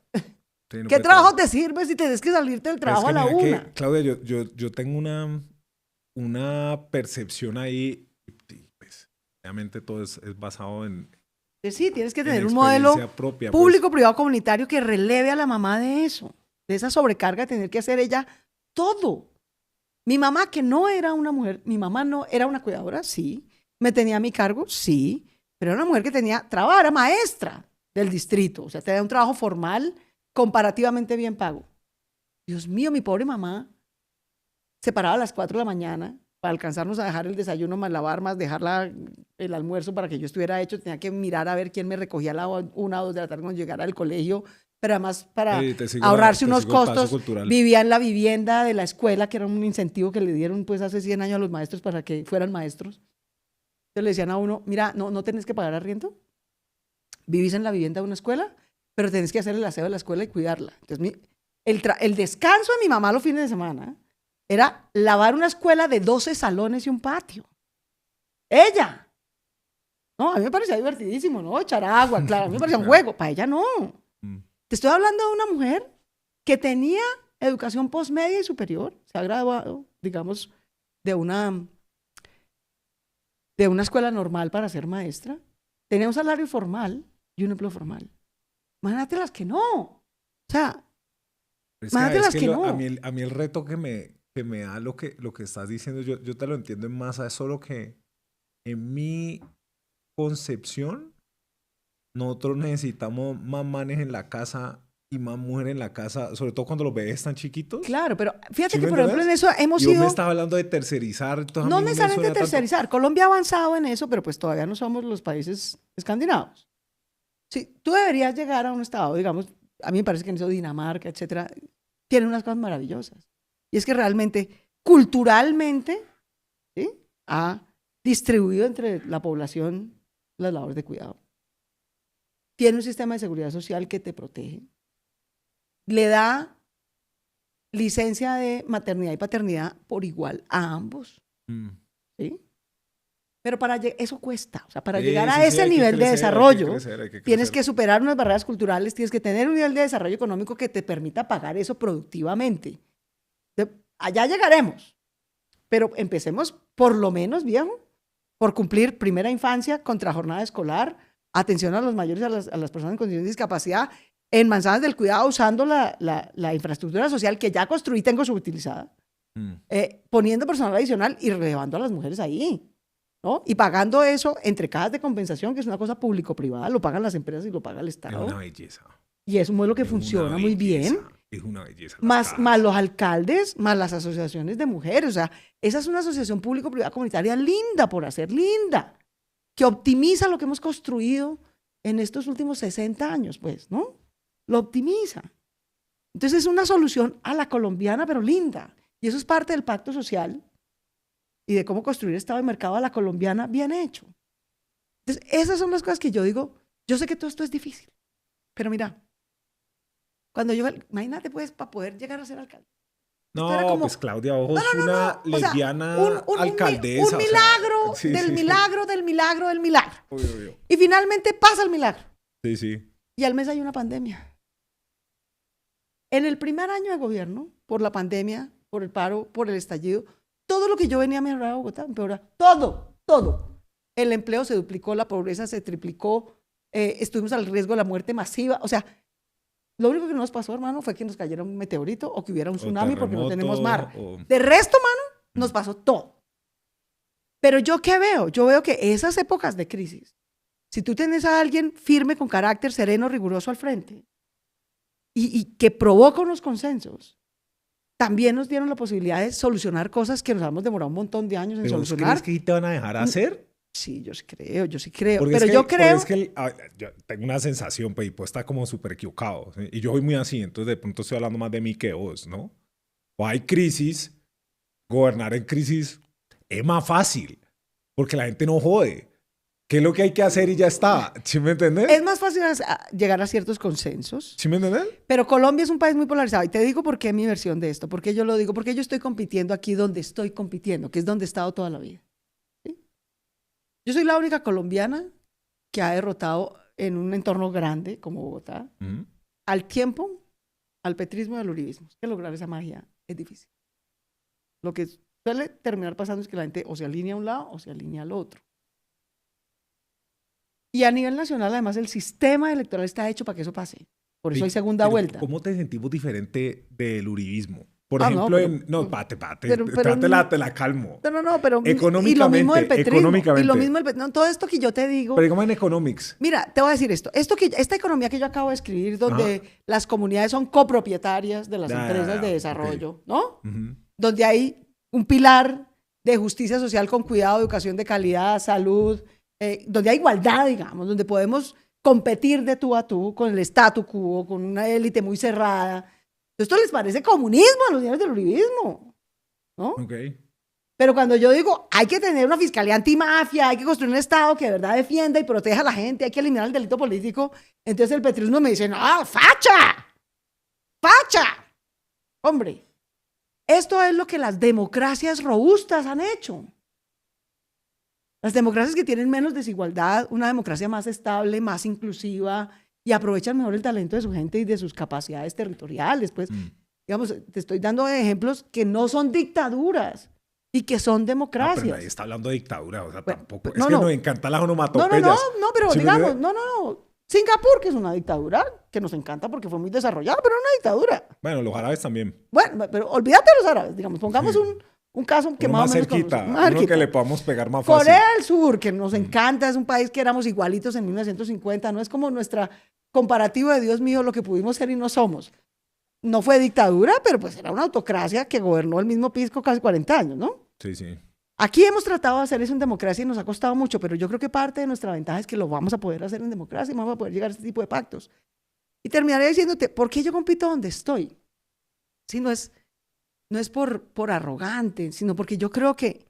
Sí, no ¿qué puede trabajo todo. te sirve si tienes que salirte del Pero es trabajo que a la mira 1? Claudia, yo tengo una percepción ahí, y pues, obviamente todo es basado en Sí, tienes que tener un experiencia modelo propia, pues. público, privado, comunitario que releve a la mamá de eso, de esa sobrecarga de tener que hacer ella todo. Mi mamá, que no era una mujer, mi mamá no era una cuidadora, sí. Me tenía a mi cargo, sí. Pero era una mujer que tenía trabajo, era maestra del distrito. O sea, tenía un trabajo formal comparativamente bien pago. Dios mío, mi pobre mamá se paraba a las 4 de la mañana para alcanzarnos a dejar el desayuno, más lavar, más dejar el almuerzo para que yo estuviera hecho. Tenía que mirar a ver quién me recogía a la 1 o 2 de la tarde cuando llegara al colegio. Pero además, para ahorrarse unos costos, vivía en la vivienda de la escuela, que era un incentivo que le dieron pues hace 100 años a los maestros para que fueran maestros. Entonces le decían a uno, mira, no tenés que pagar arriendo, vivís en la vivienda de una escuela, pero tenés que hacer el aseo de la escuela y cuidarla. Entonces, el descanso de mi mamá los fines de semana era lavar una escuela de 12 salones y un patio. Ella. No, a mí me parecía divertidísimo, ¿no? Echar agua, claro, a mí me parecía un juego, para ella no. Te estoy hablando de una mujer que tenía educación postmedia y superior, se ha graduado, digamos, de una escuela normal para ser maestra, tenía un salario formal y un empleo formal. Imagínate las que no. O sea, imagínate las que no. A mí el reto que me da lo que estás diciendo, yo te lo entiendo en masa, es solo que en mi concepción, nosotros necesitamos más manes en la casa y más mujeres en la casa, sobre todo cuando los bebés están chiquitos. Claro, pero fíjate que, por ejemplo, en eso hemos ido... Yo me estaba hablando de tercerizar. No necesariamente tercerizar. Tanto... Colombia ha avanzado en eso, pero pues todavía no somos los países escandinavos. Sí, tú deberías llegar a un estado, digamos, a mí me parece que en eso Dinamarca, etcétera, tienen unas cosas maravillosas. Y es que realmente, culturalmente, ¿sí?, ha distribuido entre la población las labores de cuidado. Tiene un sistema de seguridad social que te protege. Le da licencia de maternidad y paternidad por igual a ambos. ¿Sí? Pero eso cuesta. O sea, para llegar a ese nivel de desarrollo, tienes que superar unas barreras culturales, tienes que tener un nivel de desarrollo económico que te permita pagar eso productivamente. Allá llegaremos. Pero empecemos, por lo menos, viejo, por cumplir primera infancia, contrajornada escolar, atención a los mayores, a las personas en condiciones de discapacidad, en manzanas del cuidado, usando la infraestructura social que ya construí, tengo subutilizada, poniendo personal adicional y relevando a las mujeres ahí, ¿no? Y pagando eso entre cajas de compensación, que es una cosa público-privada, lo pagan las empresas y lo paga el Estado. Es una belleza. Y es un modelo que funciona muy bien. Es una belleza. Más los alcaldes, más las asociaciones de mujeres. O sea, esa es una asociación público-privada comunitaria linda por hacer, linda, que optimiza lo que hemos construido en estos últimos 60 años, pues, ¿no? Lo optimiza. Entonces es una solución a la colombiana, pero linda. Y eso es parte del pacto social y de cómo construir Estado de mercado a la colombiana bien hecho. Entonces, esas son las cosas que yo digo. Yo sé que todo esto es difícil, pero mira, cuando yo, imagínate pues, para poder llegar a ser alcalde. No, como, pues Claudia Ojos es una lesbiana alcaldesa. Un milagro, del milagro. Uy. Y finalmente pasa el milagro. Sí. Y al mes hay una pandemia. En el primer año de gobierno, por la pandemia, por el paro, por el estallido, todo lo que yo venía a mejorar a Bogotá empeoró. Todo. El empleo se duplicó, la pobreza se triplicó, estuvimos al riesgo de la muerte masiva. O sea, lo único que nos pasó, hermano, fue que nos cayera un meteorito o que hubiera un tsunami porque no tenemos mar. De resto, hermano, nos pasó todo. Pero ¿yo qué veo? Yo veo que esas épocas de crisis, si tú tienes a alguien firme, con carácter, sereno, riguroso al frente y que provoca unos consensos, también nos dieron la posibilidad de solucionar cosas que nos hemos demorado un montón de años en solucionar. ¿Crees que te van a dejar hacer? Sí, yo sí creo. Porque pero es que, yo creo... yo tengo una sensación, pues, y puedo estar como súper equivocado. ¿Sí? Y yo soy muy así, entonces de pronto estoy hablando más de mí que vos, ¿no? O hay crisis, gobernar en crisis es más fácil, porque la gente no jode. ¿Qué es lo que hay que hacer y ya está? ¿Sí me entendés? Es más fácil llegar a ciertos consensos. ¿Sí me entendés? Pero Colombia es un país muy polarizado. Y te digo por qué mi versión de esto. Porque yo lo digo. Porque yo estoy compitiendo aquí donde estoy compitiendo, que es donde he estado toda la vida. ¿Sí? Yo soy la única colombiana que ha derrotado en un entorno grande como Bogotá, al tiempo, al petrismo y al uribismo. Es que lograr esa magia es difícil. Lo que suele terminar pasando es que la gente o se alinea a un lado o se alinea al otro. Y a nivel nacional, además, el sistema electoral está hecho para que eso pase. Por eso hay segunda vuelta. ¿Cómo te sentimos diferente del uribismo? Por Ah, ejemplo, no, no, pate, pero te la calmo. no, pero Económicamente, y lo mismo del petrismo, económicamente. y lo mismo todo esto que yo te digo. Pero digamos en economics. Mira, te voy a decir esta economía que yo acabo de escribir, donde las comunidades son copropietarias de las empresas de desarrollo, okay, ¿no? Donde hay un pilar de justicia social con cuidado, educación de calidad, salud, donde hay igualdad, digamos, donde podemos competir de tú a tú con el statu quo, con una élite muy cerrada. Esto les parece comunismo a los señores del uribismo, ¿no? Okay. Pero cuando yo digo, hay que tener una fiscalía antimafia, hay que construir un Estado que de verdad defienda y proteja a la gente, hay que eliminar el delito político, entonces el petrismo me dice, no, facha, facha. Hombre, esto es lo que las democracias robustas han hecho. Las democracias que tienen menos desigualdad, una democracia más estable, más inclusiva, y aprovechan mejor el talento de su gente y de sus capacidades territoriales. Pues, digamos, te estoy dando ejemplos que no son dictaduras y que son democracias. Pero nadie está hablando de dictadura, o sea, bueno, tampoco. No, es que nos encanta las onomatopeyas. No, pero ¿sí digamos, no. Singapur, que es una dictadura, que nos encanta porque fue muy desarrollada, pero no una dictadura. Bueno, los árabes también. Bueno, pero olvídate de los árabes, digamos, pongamos un caso que más o menos cerquita, uno que le podamos pegar más fácil. Corea del Sur, que nos encanta, es un país que éramos igualitos en 1950, no es como nuestra comparativo de Dios mío, lo que pudimos ser y no somos. No fue dictadura, pero pues era una autocracia que gobernó el mismo pisco casi 40 años, ¿no? Sí, sí. Aquí hemos tratado de hacer eso en democracia y nos ha costado mucho, pero yo creo que parte de nuestra ventaja es que lo vamos a poder hacer en democracia y vamos a poder llegar a este tipo de pactos. Y terminaré diciéndote, ¿por qué yo compito donde estoy? Si no es por arrogante, sino porque yo creo que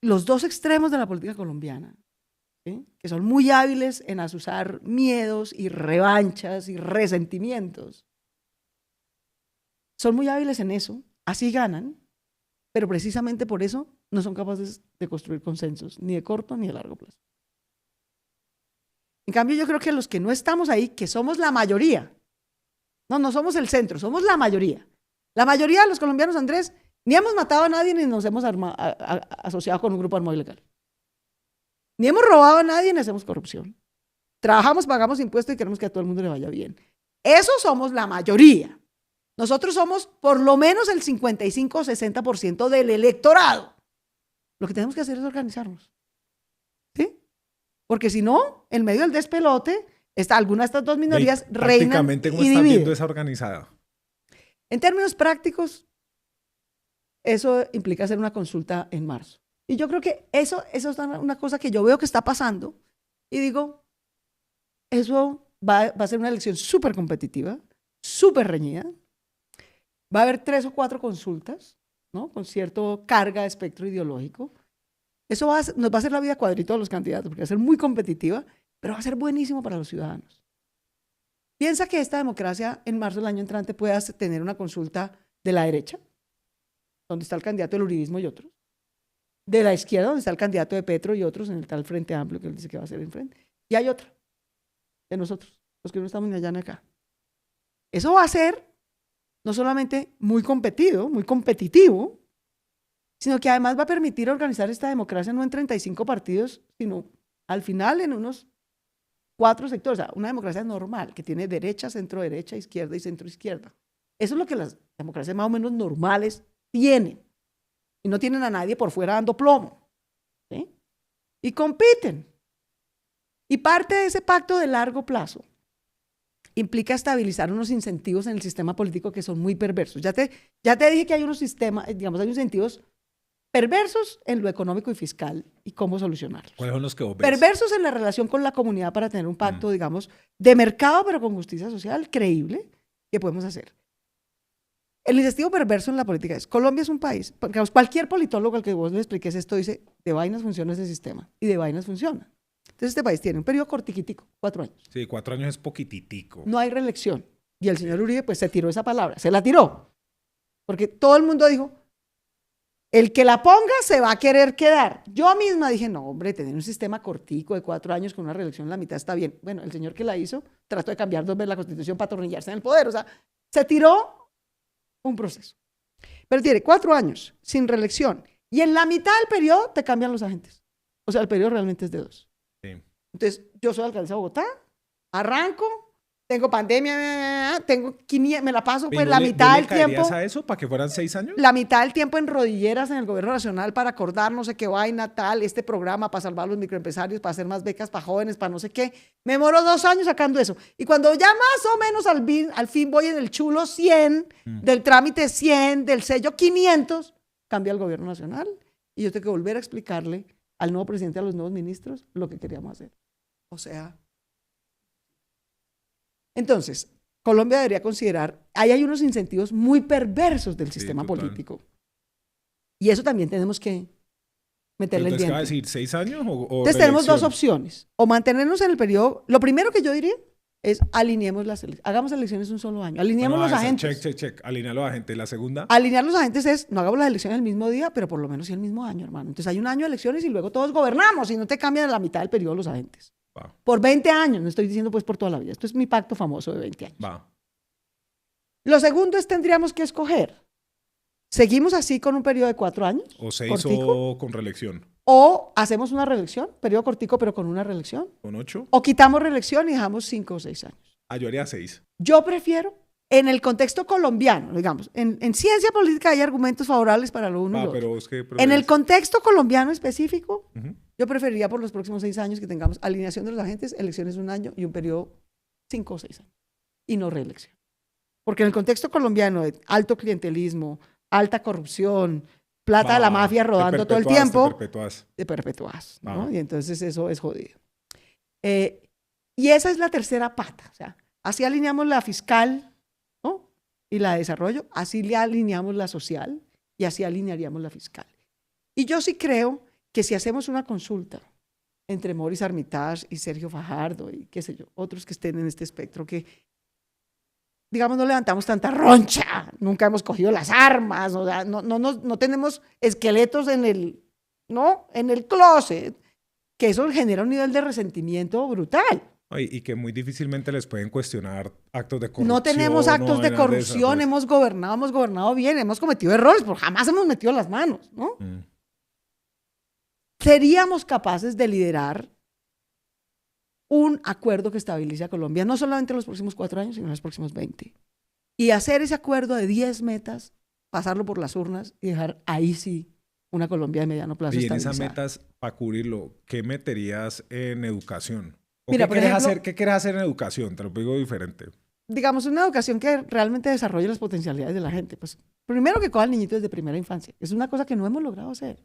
los dos extremos de la política colombiana, ¿sí?, que son muy hábiles en azuzar miedos y revanchas y resentimientos, son muy hábiles en eso, así ganan, pero precisamente por eso no son capaces de construir consensos, ni de corto ni de largo plazo. En cambio, yo creo que los que no estamos ahí, que somos la mayoría, no somos el centro, somos la mayoría. La mayoría de los colombianos, Andrés, ni hemos matado a nadie ni nos hemos asociado con un grupo armado ilegal. Ni hemos robado a nadie ni hacemos corrupción. Trabajamos, pagamos impuestos y queremos que a todo el mundo le vaya bien. Eso somos la mayoría. Nosotros somos por lo menos el 55 o 60% del electorado. Lo que tenemos que hacer es organizarnos, ¿sí? Porque si no, en medio del despelote, alguna de estas dos minorías reinan y ¿cómo estás viendo esa organizada? En términos prácticos, eso implica hacer una consulta en marzo. Y yo creo que eso es una cosa que yo veo que está pasando y digo, eso va a ser una elección súper competitiva, súper reñida. Va a haber 3 o 4 consultas, ¿no?, con cierto carga de espectro ideológico. Eso nos va a hacer la vida cuadrito a los candidatos, porque va a ser muy competitiva, pero va a ser buenísimo para los ciudadanos. Piensa que esta democracia en marzo del año entrante pueda tener una consulta de la derecha, donde está el candidato del uribismo y otros, de la izquierda, donde está el candidato de Petro y otros, en el tal Frente Amplio que él dice que va a ser el frente, y hay otra, de nosotros, los que no estamos ni allá ni acá. Eso va a ser no solamente muy competitivo, sino que además va a permitir organizar esta democracia no en 35 partidos, sino al final en unos 4 sectores, o sea, una democracia normal, que tiene derecha, centro-derecha, izquierda y centro-izquierda. Eso es lo que las democracias más o menos normales tienen. Y no tienen a nadie por fuera dando plomo, ¿sí? Y compiten. Y parte de ese pacto de largo plazo implica estabilizar unos incentivos en el sistema político que son muy perversos. Ya te dije que hay unos sistemas, digamos, hay incentivos perversos en lo económico y fiscal y cómo solucionarlos. ¿Cuáles son los que vos ves? Perversos en la relación con la comunidad para tener un pacto, digamos, de mercado, pero con justicia social creíble que podemos hacer. El incentivo perverso en la política es, Colombia es un país, digamos, cualquier politólogo al que vos le expliques esto dice, de vainas funciona ese sistema, y de vainas funciona. Entonces este país tiene un periodo cortiquitico, 4 años. Sí, 4 años es poquititico. No hay reelección. Y el señor Uribe pues se tiró esa palabra, se la tiró. Porque todo el mundo dijo, el que la ponga se va a querer quedar. Yo misma dije, no, hombre, tener un sistema cortico de 4 años con una reelección en la mitad está bien. Bueno, el señor que la hizo trató de cambiar 2 veces la Constitución para atornillarse en el poder. O sea, se tiró un proceso. Pero tiene 4 años sin reelección. Y en la mitad del periodo te cambian los agentes. O sea, el periodo realmente es de 2. Sí. Entonces, yo soy alcaldesa de Bogotá, arranco, tengo pandemia, tengo 500, me la paso pues ¿Y la mitad del le caerías tiempo. a eso para que fueran 6 años? La mitad del tiempo en rodilleras en el gobierno nacional para acordar no sé qué vaina, tal, este programa para salvar a los microempresarios, para hacer más becas para jóvenes, para no sé qué. Me demoro 2 años sacando eso. Y cuando ya más o menos al fin voy en el chulo 100, del trámite 100, del sello 500, cambia el gobierno nacional. Y yo tengo que volver a explicarle al nuevo presidente, a los nuevos ministros, lo que queríamos hacer. O sea, entonces, Colombia debería considerar, ahí hay unos incentivos muy perversos del sistema político. Y eso también tenemos que meterle el diente. ¿Entonces qué va a decir? ¿6 años o Entonces tenemos 2 opciones. O mantenernos en el periodo, lo primero que yo diría es alineemos las elecciones, hagamos elecciones un solo año, alineemos los agentes. Check, alinear los agentes. La segunda. Alinear los agentes es, no hagamos las elecciones el mismo día, pero por lo menos sí el mismo año, hermano. Entonces hay un año de elecciones y luego todos gobernamos y no te cambian a la mitad del periodo los agentes. Va. Por 20 años, no estoy diciendo pues por toda la vida. Esto es mi pacto famoso de 20 años. Va. Lo segundo es tendríamos que escoger. ¿Seguimos así con un periodo de 4 años? O 6 cortico, o con reelección. ¿O hacemos una reelección, periodo cortico pero con una reelección? ¿Con 8? ¿O quitamos reelección y dejamos 5 o 6 años? Yo haría 6. Yo prefiero, en el contexto colombiano, digamos, en ciencia política hay argumentos favorables para lo uno y lo otro. Pero es que En el contexto colombiano específico, yo preferiría por los próximos 6 años que tengamos alineación de los agentes, elecciones un año y un periodo 5 o 6 años. Y no reelección. Porque en el contexto colombiano de alto clientelismo, alta corrupción, plata de la mafia rodando todo el tiempo, te perpetuás, ¿no? Y entonces eso es jodido. Y esa es la tercera pata. O sea, así alineamos la fiscal, ¿no? Y la de desarrollo, así le alineamos la social y así alinearíamos la fiscal. Y yo sí creo que si hacemos una consulta entre Maurice Armitage y Sergio Fajardo y qué sé yo, otros que estén en este espectro, que digamos no levantamos tanta roncha, nunca hemos cogido las armas, o sea, no tenemos esqueletos en el closet, que eso genera un nivel de resentimiento brutal. Y que muy difícilmente les pueden cuestionar actos de corrupción. No tenemos actos de corrupción, hemos gobernado bien, hemos cometido errores, pero jamás hemos metido las manos, ¿no? Seríamos capaces de liderar un acuerdo que estabilice a Colombia, no solamente en los próximos 4 años, sino en los próximos 20. Y hacer ese acuerdo de 10 metas, pasarlo por las urnas y dejar ahí sí una Colombia de mediano plazo estabilizada. Y en esas metas, para cubrirlo, ¿qué meterías en educación? Mira, ¿Qué quieres hacer en educación? Te lo digo diferente. Digamos, una educación que realmente desarrolle las potencialidades de la gente. Pues, primero que coja al niñito desde primera infancia. Es una cosa que no hemos logrado hacer.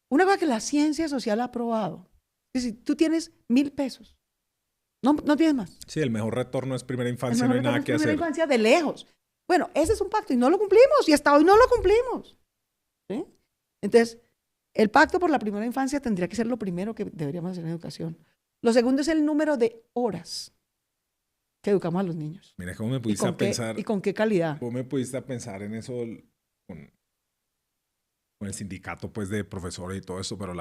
Una cosa que la ciencia social ha probado. Es decir, tú tienes 1.000 pesos. No tienes más. Sí, el mejor retorno es primera infancia, no hay nada que hacer. Primera infancia de lejos. Bueno, ese es un pacto y no lo cumplimos y hasta hoy no lo cumplimos. ¿Sí? Entonces, el pacto por la primera infancia tendría que ser lo primero que deberíamos hacer en educación. Lo segundo es el número de horas que educamos a los niños. Mira, ¿cómo me pudiste pensar? ¿Y con qué calidad? ¿Cómo me pudiste pensar en eso con el sindicato pues, de profesores y todo eso? Pero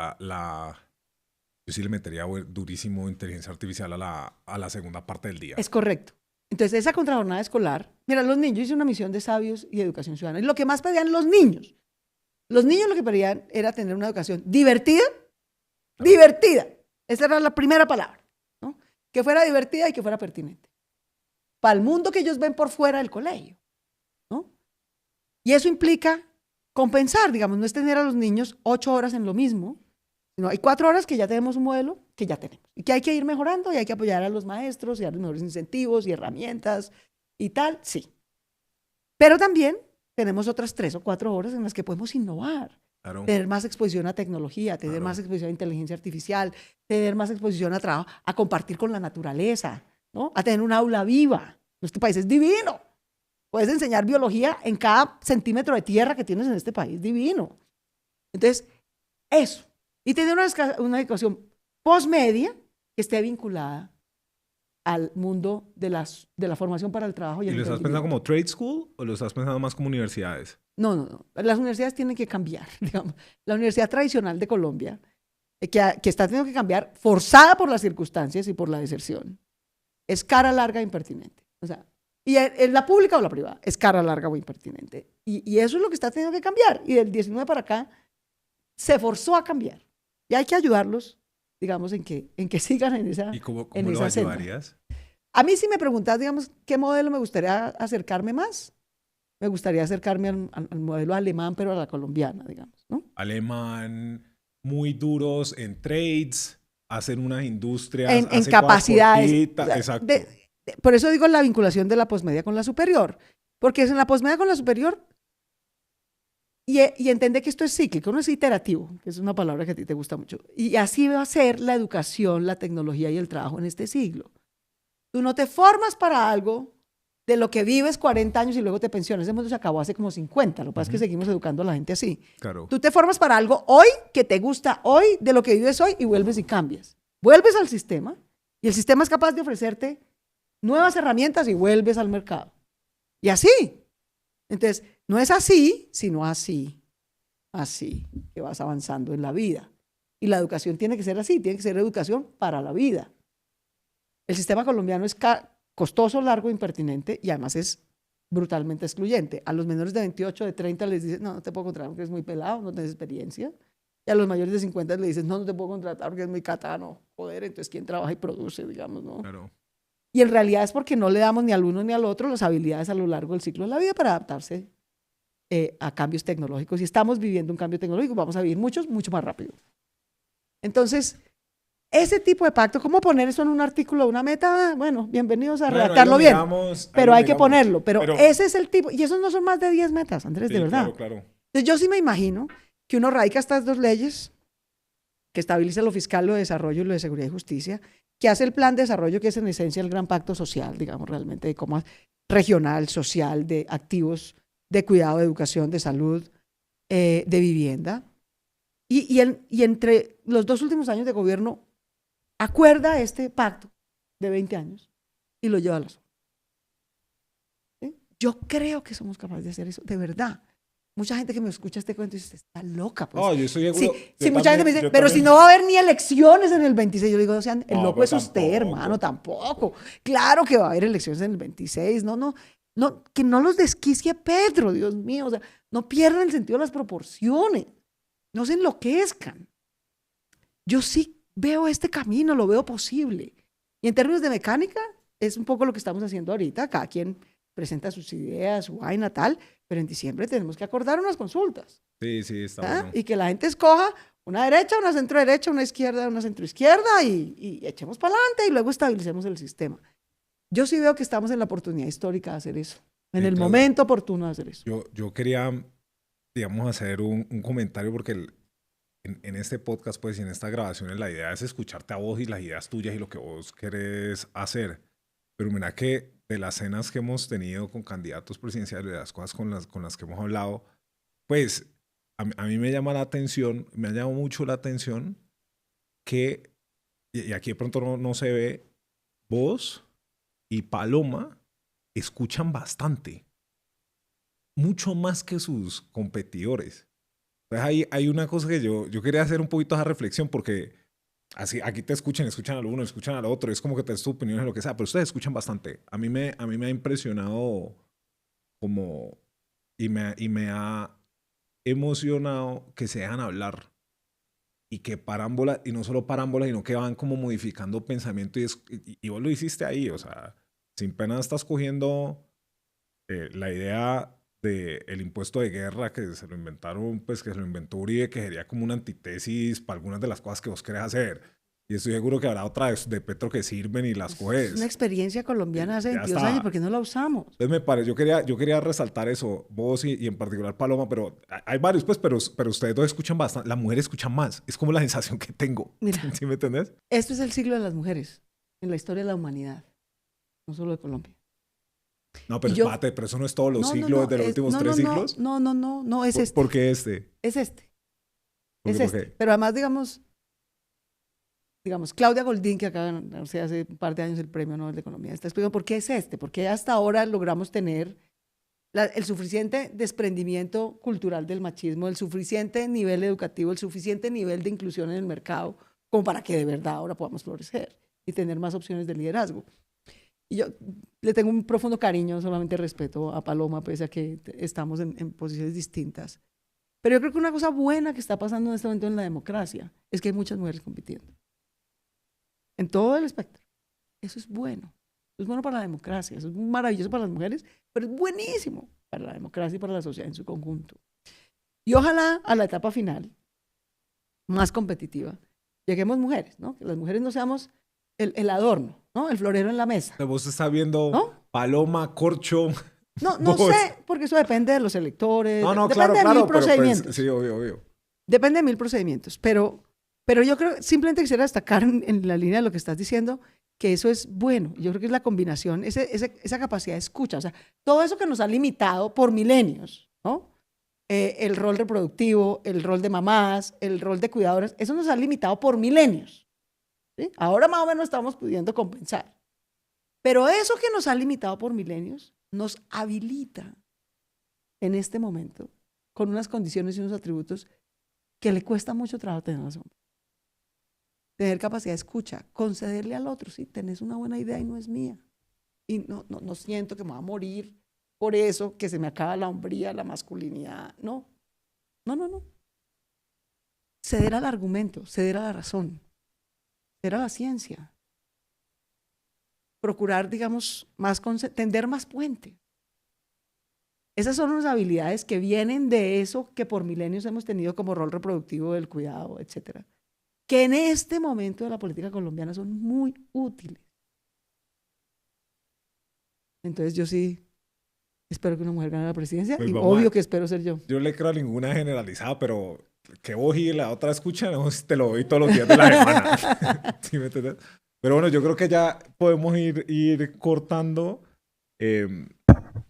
yo sí le metería durísimo inteligencia artificial a la segunda parte del día. Es correcto. Entonces, esa contrajornada escolar, mira, los niños, yo hice una misión de sabios y educación ciudadana. Y lo que más pedían los niños lo que pedían era tener una educación divertida, divertida. Esa era la primera palabra, ¿no? Que fuera divertida y que fuera pertinente. Para el mundo que ellos ven por fuera del colegio, ¿no? Y eso implica compensar, digamos, no es tener a los niños 8 horas en lo mismo, sino hay 4 horas que ya tenemos un modelo que ya tenemos y que hay que ir mejorando y hay que apoyar a los maestros y darles mejores incentivos y herramientas y tal, sí. Pero también tenemos otras 3 o 4 horas en las que podemos innovar. Claro. Tener más exposición a tecnología, tener más exposición a inteligencia artificial, tener más exposición a trabajo, a compartir con la naturaleza, ¿no? A tener un aula viva. Nuestro país es divino. Puedes enseñar biología en cada centímetro de tierra que tienes en este país, divino. Entonces, eso. Y tener una educación postmedia que esté vinculada al mundo de la formación para el trabajo. ¿Y lo estás pensando como trade school o lo estás pensando más como universidades? No. Las universidades tienen que cambiar, digamos. La universidad tradicional de Colombia, que está teniendo que cambiar, forzada por las circunstancias y por la deserción, es cara larga e impertinente. O sea, y es la pública o la privada, es cara larga o impertinente. Y eso es lo que está teniendo que cambiar. Y del 19 para acá se forzó a cambiar. Y hay que ayudarlos, digamos, en que sigan en esa ¿Y cómo lo ayudarías? A mí si me preguntas, digamos, ¿qué modelo me gustaría acercarme más? Me gustaría acercarme al modelo alemán, pero a la colombiana, digamos, ¿no? Alemán, muy duros en trades, hacen unas industrias, En hacen cosas capacidades. cortitas, exacto. Por eso digo la vinculación de la posmedia con la superior, porque es en la posmedia con la superior y entiende que esto es cíclico, no es iterativo, que es una palabra que a ti te gusta mucho. Y así va a ser la educación, la tecnología y el trabajo en este siglo. Tú no te formas para algo de lo que vives 40 años y luego te pensionas. Ese mundo se acabó hace como 50. Lo que pasa es que seguimos educando a la gente así. Claro. Tú te formas para algo hoy que te gusta hoy, de lo que vives hoy, y vuelves y cambias. Vuelves al sistema y el sistema es capaz de ofrecerte nuevas herramientas y vuelves al mercado. Y así. Entonces, no es así, sino así. Así que vas avanzando en la vida. Y la educación tiene que ser así, tiene que ser educación para la vida. El sistema colombiano es costoso, largo, impertinente y además es brutalmente excluyente. A los menores de 28, de 30 les dicen, no te puedo contratar porque es muy pelado, no tienes experiencia. Y a los mayores de 50 le dices, no te puedo contratar porque es muy catano. Joder, entonces ¿quién trabaja y produce, digamos, no? Claro. Y en realidad es porque no le damos ni al uno ni al otro las habilidades a lo largo del ciclo de la vida para adaptarse a cambios tecnológicos. Y estamos viviendo un cambio tecnológico, vamos a vivir mucho más rápido. Entonces, ese tipo de pacto, ¿cómo poner eso en un artículo, una meta? Bueno, bienvenidos a redactarlo bien, pero hay que ponerlo. Pero ese es el tipo, y esos no son más de 10 metas, Andrés, sí, de verdad. Claro. Entonces, yo sí me imagino que uno radica estas dos leyes, que estabiliza lo fiscal, lo de desarrollo y lo de seguridad y justicia, que hace el plan de desarrollo, que es en esencia el gran pacto social, digamos, realmente, de cómo regional, social, de activos, de cuidado, de educación, de salud, de vivienda. Y entre los 2 últimos años de gobierno, acuerda este pacto de 20 años y lo lleva a la zona. ¿Sí? Yo creo que somos capaces de hacer eso, de verdad. Mucha gente que me escucha este cuento dice, está loca. Pues. Oh, yo estoy seguro. Sí, mucha gente me dice, pero si no va a haber ni elecciones en el 26. Yo le digo, o sea, el loco es usted, tampoco. hermano, tampoco. Claro que va a haber elecciones en el 26. No, que no los desquicie Pedro, Dios mío. O sea, no pierdan el sentido de las proporciones. No se enloquezcan. Yo sí veo este camino, lo veo posible. Y en términos de mecánica, es un poco lo que estamos haciendo ahorita. Cada quien presenta sus ideas, su vaina, tal, pero en diciembre tenemos que acordar unas consultas. Sí, está bueno. Y que la gente escoja una derecha, una centro derecha, una izquierda, una centro izquierda y echemos para adelante y luego estabilicemos el sistema. Yo sí veo que estamos en la oportunidad histórica de hacer eso, en el momento oportuno de hacer eso. Yo quería, digamos, hacer un comentario porque en este podcast, pues, y en esta grabación, la idea es escucharte a vos y las ideas tuyas y lo que vos querés hacer. Pero mira que de las cenas que hemos tenido con candidatos presidenciales, de las cosas con las que hemos hablado, pues a mí me llama la atención, me ha llamado mucho la atención que, y aquí de pronto no se ve, vos y Paloma escuchan bastante, mucho más que sus competidores. Entonces hay una cosa que yo quería hacer un poquito esa reflexión porque así, aquí te escuchan al uno, escuchan al otro, es como que te das tu opinión en lo que sea, pero ustedes escuchan bastante. A mí me ha impresionado como, y me ha emocionado que se dejan hablar y que parámbolas, y no solo parámbolas, sino que van como modificando pensamiento y vos lo hiciste ahí, o sea, sin pena estás cogiendo la idea del impuesto de guerra que se lo inventaron, pues que se lo inventó Uribe, que sería como una antítesis para algunas de las cosas que vos querés hacer. Y estoy seguro que habrá otras de Petro que sirven y las coges. Es una experiencia colombiana hace 22 años, ¿por qué no la usamos? Entonces me parece, yo quería resaltar eso, vos y en particular Paloma, pero hay varios, pues, pero ustedes dos escuchan bastante, las mujeres escuchan más, es como la sensación que tengo. Mira, ¿Sí me entendés? Esto es el siglo de las mujeres en la historia de la humanidad, no solo de Colombia. No, pero espérate, pero eso no es todos los siglos de los últimos 3 siglos. No, es este. ¿Por qué este? Es este. Es este. Pero además, digamos, Claudia Goldín, que acaba de ganarse hace un par de años el Premio Nobel de Economía, está explicando por qué es este, porque hasta ahora logramos tener el suficiente desprendimiento cultural del machismo, el suficiente nivel educativo, el suficiente nivel de inclusión en el mercado, como para que de verdad ahora podamos florecer y tener más opciones de liderazgo. Y yo le tengo un profundo cariño, solamente respeto a Paloma, pese a que estamos en posiciones distintas. Pero yo creo que una cosa buena que está pasando en este momento en la democracia es que hay muchas mujeres compitiendo. En todo el espectro. Eso es bueno. Es bueno para la democracia, eso es maravilloso para las mujeres, pero es buenísimo para la democracia y para la sociedad en su conjunto. Y ojalá a la etapa final, más competitiva, lleguemos mujeres, ¿no? Que las mujeres no seamos el adorno, ¿no? El florero en la mesa. Vos estás viendo, ¿no? Paloma, Corcho. No sé, porque eso depende de los electores. No, depende claro, de mil pero procedimientos. pues, sí, obvio. Depende de 1000 procedimientos. Pero yo creo, simplemente quisiera destacar en la línea de lo que estás diciendo, que eso es bueno. Yo creo que es la combinación, esa capacidad de escucha. O sea, todo eso que nos ha limitado por milenios, ¿no? El rol reproductivo, el rol de mamás, el rol de cuidadoras, eso nos ha limitado por milenios. ¿Sí? Ahora más o menos estamos pudiendo compensar. Pero eso que nos ha limitado por milenios nos habilita en este momento con unas condiciones y unos atributos que le cuesta mucho trabajo tener a los hombres. Tener capacidad de escucha, concederle al otro, sí, tenés una buena idea y no es mía. Y no siento que me va a morir por eso, que se me acaba la hombría, la masculinidad. No. Ceder al argumento, ceder a la razón, ceder a la ciencia. Procurar, digamos, tender más puente. Esas son unas habilidades que vienen de eso que por milenios hemos tenido como rol reproductivo del cuidado, etcétera, que en este momento de la política colombiana son muy útiles. Entonces yo sí espero que una mujer gane la presidencia y obvio que espero ser yo. Yo le creo a ninguna generalizada, pero que vos y la otra escuchan, te lo doy todos los días de la semana. ¿Sí me entiendes? Pero bueno, yo creo que ya podemos ir cortando.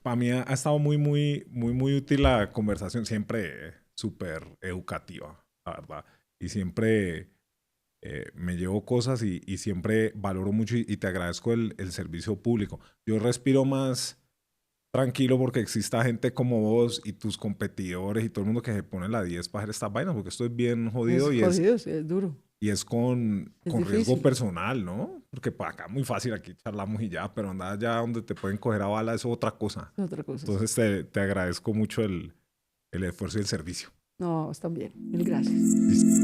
Para mí ha estado muy útil la conversación, siempre súper educativa, la verdad. Y siempre me llevo cosas y siempre valoro mucho y te agradezco el servicio público. Yo respiro más tranquilo porque exista gente como vos y tus competidores y todo el mundo que se pone la 10 para hacer estas vainas, porque esto es bien jodido. Sí, es duro. Y es con riesgo personal, ¿no? Porque para acá muy fácil, aquí charlamos y ya, pero andar allá donde te pueden coger a bala, eso es otra cosa. Es otra cosa. Entonces te agradezco mucho el esfuerzo y el servicio. No, están bien. Mil gracias. Listo.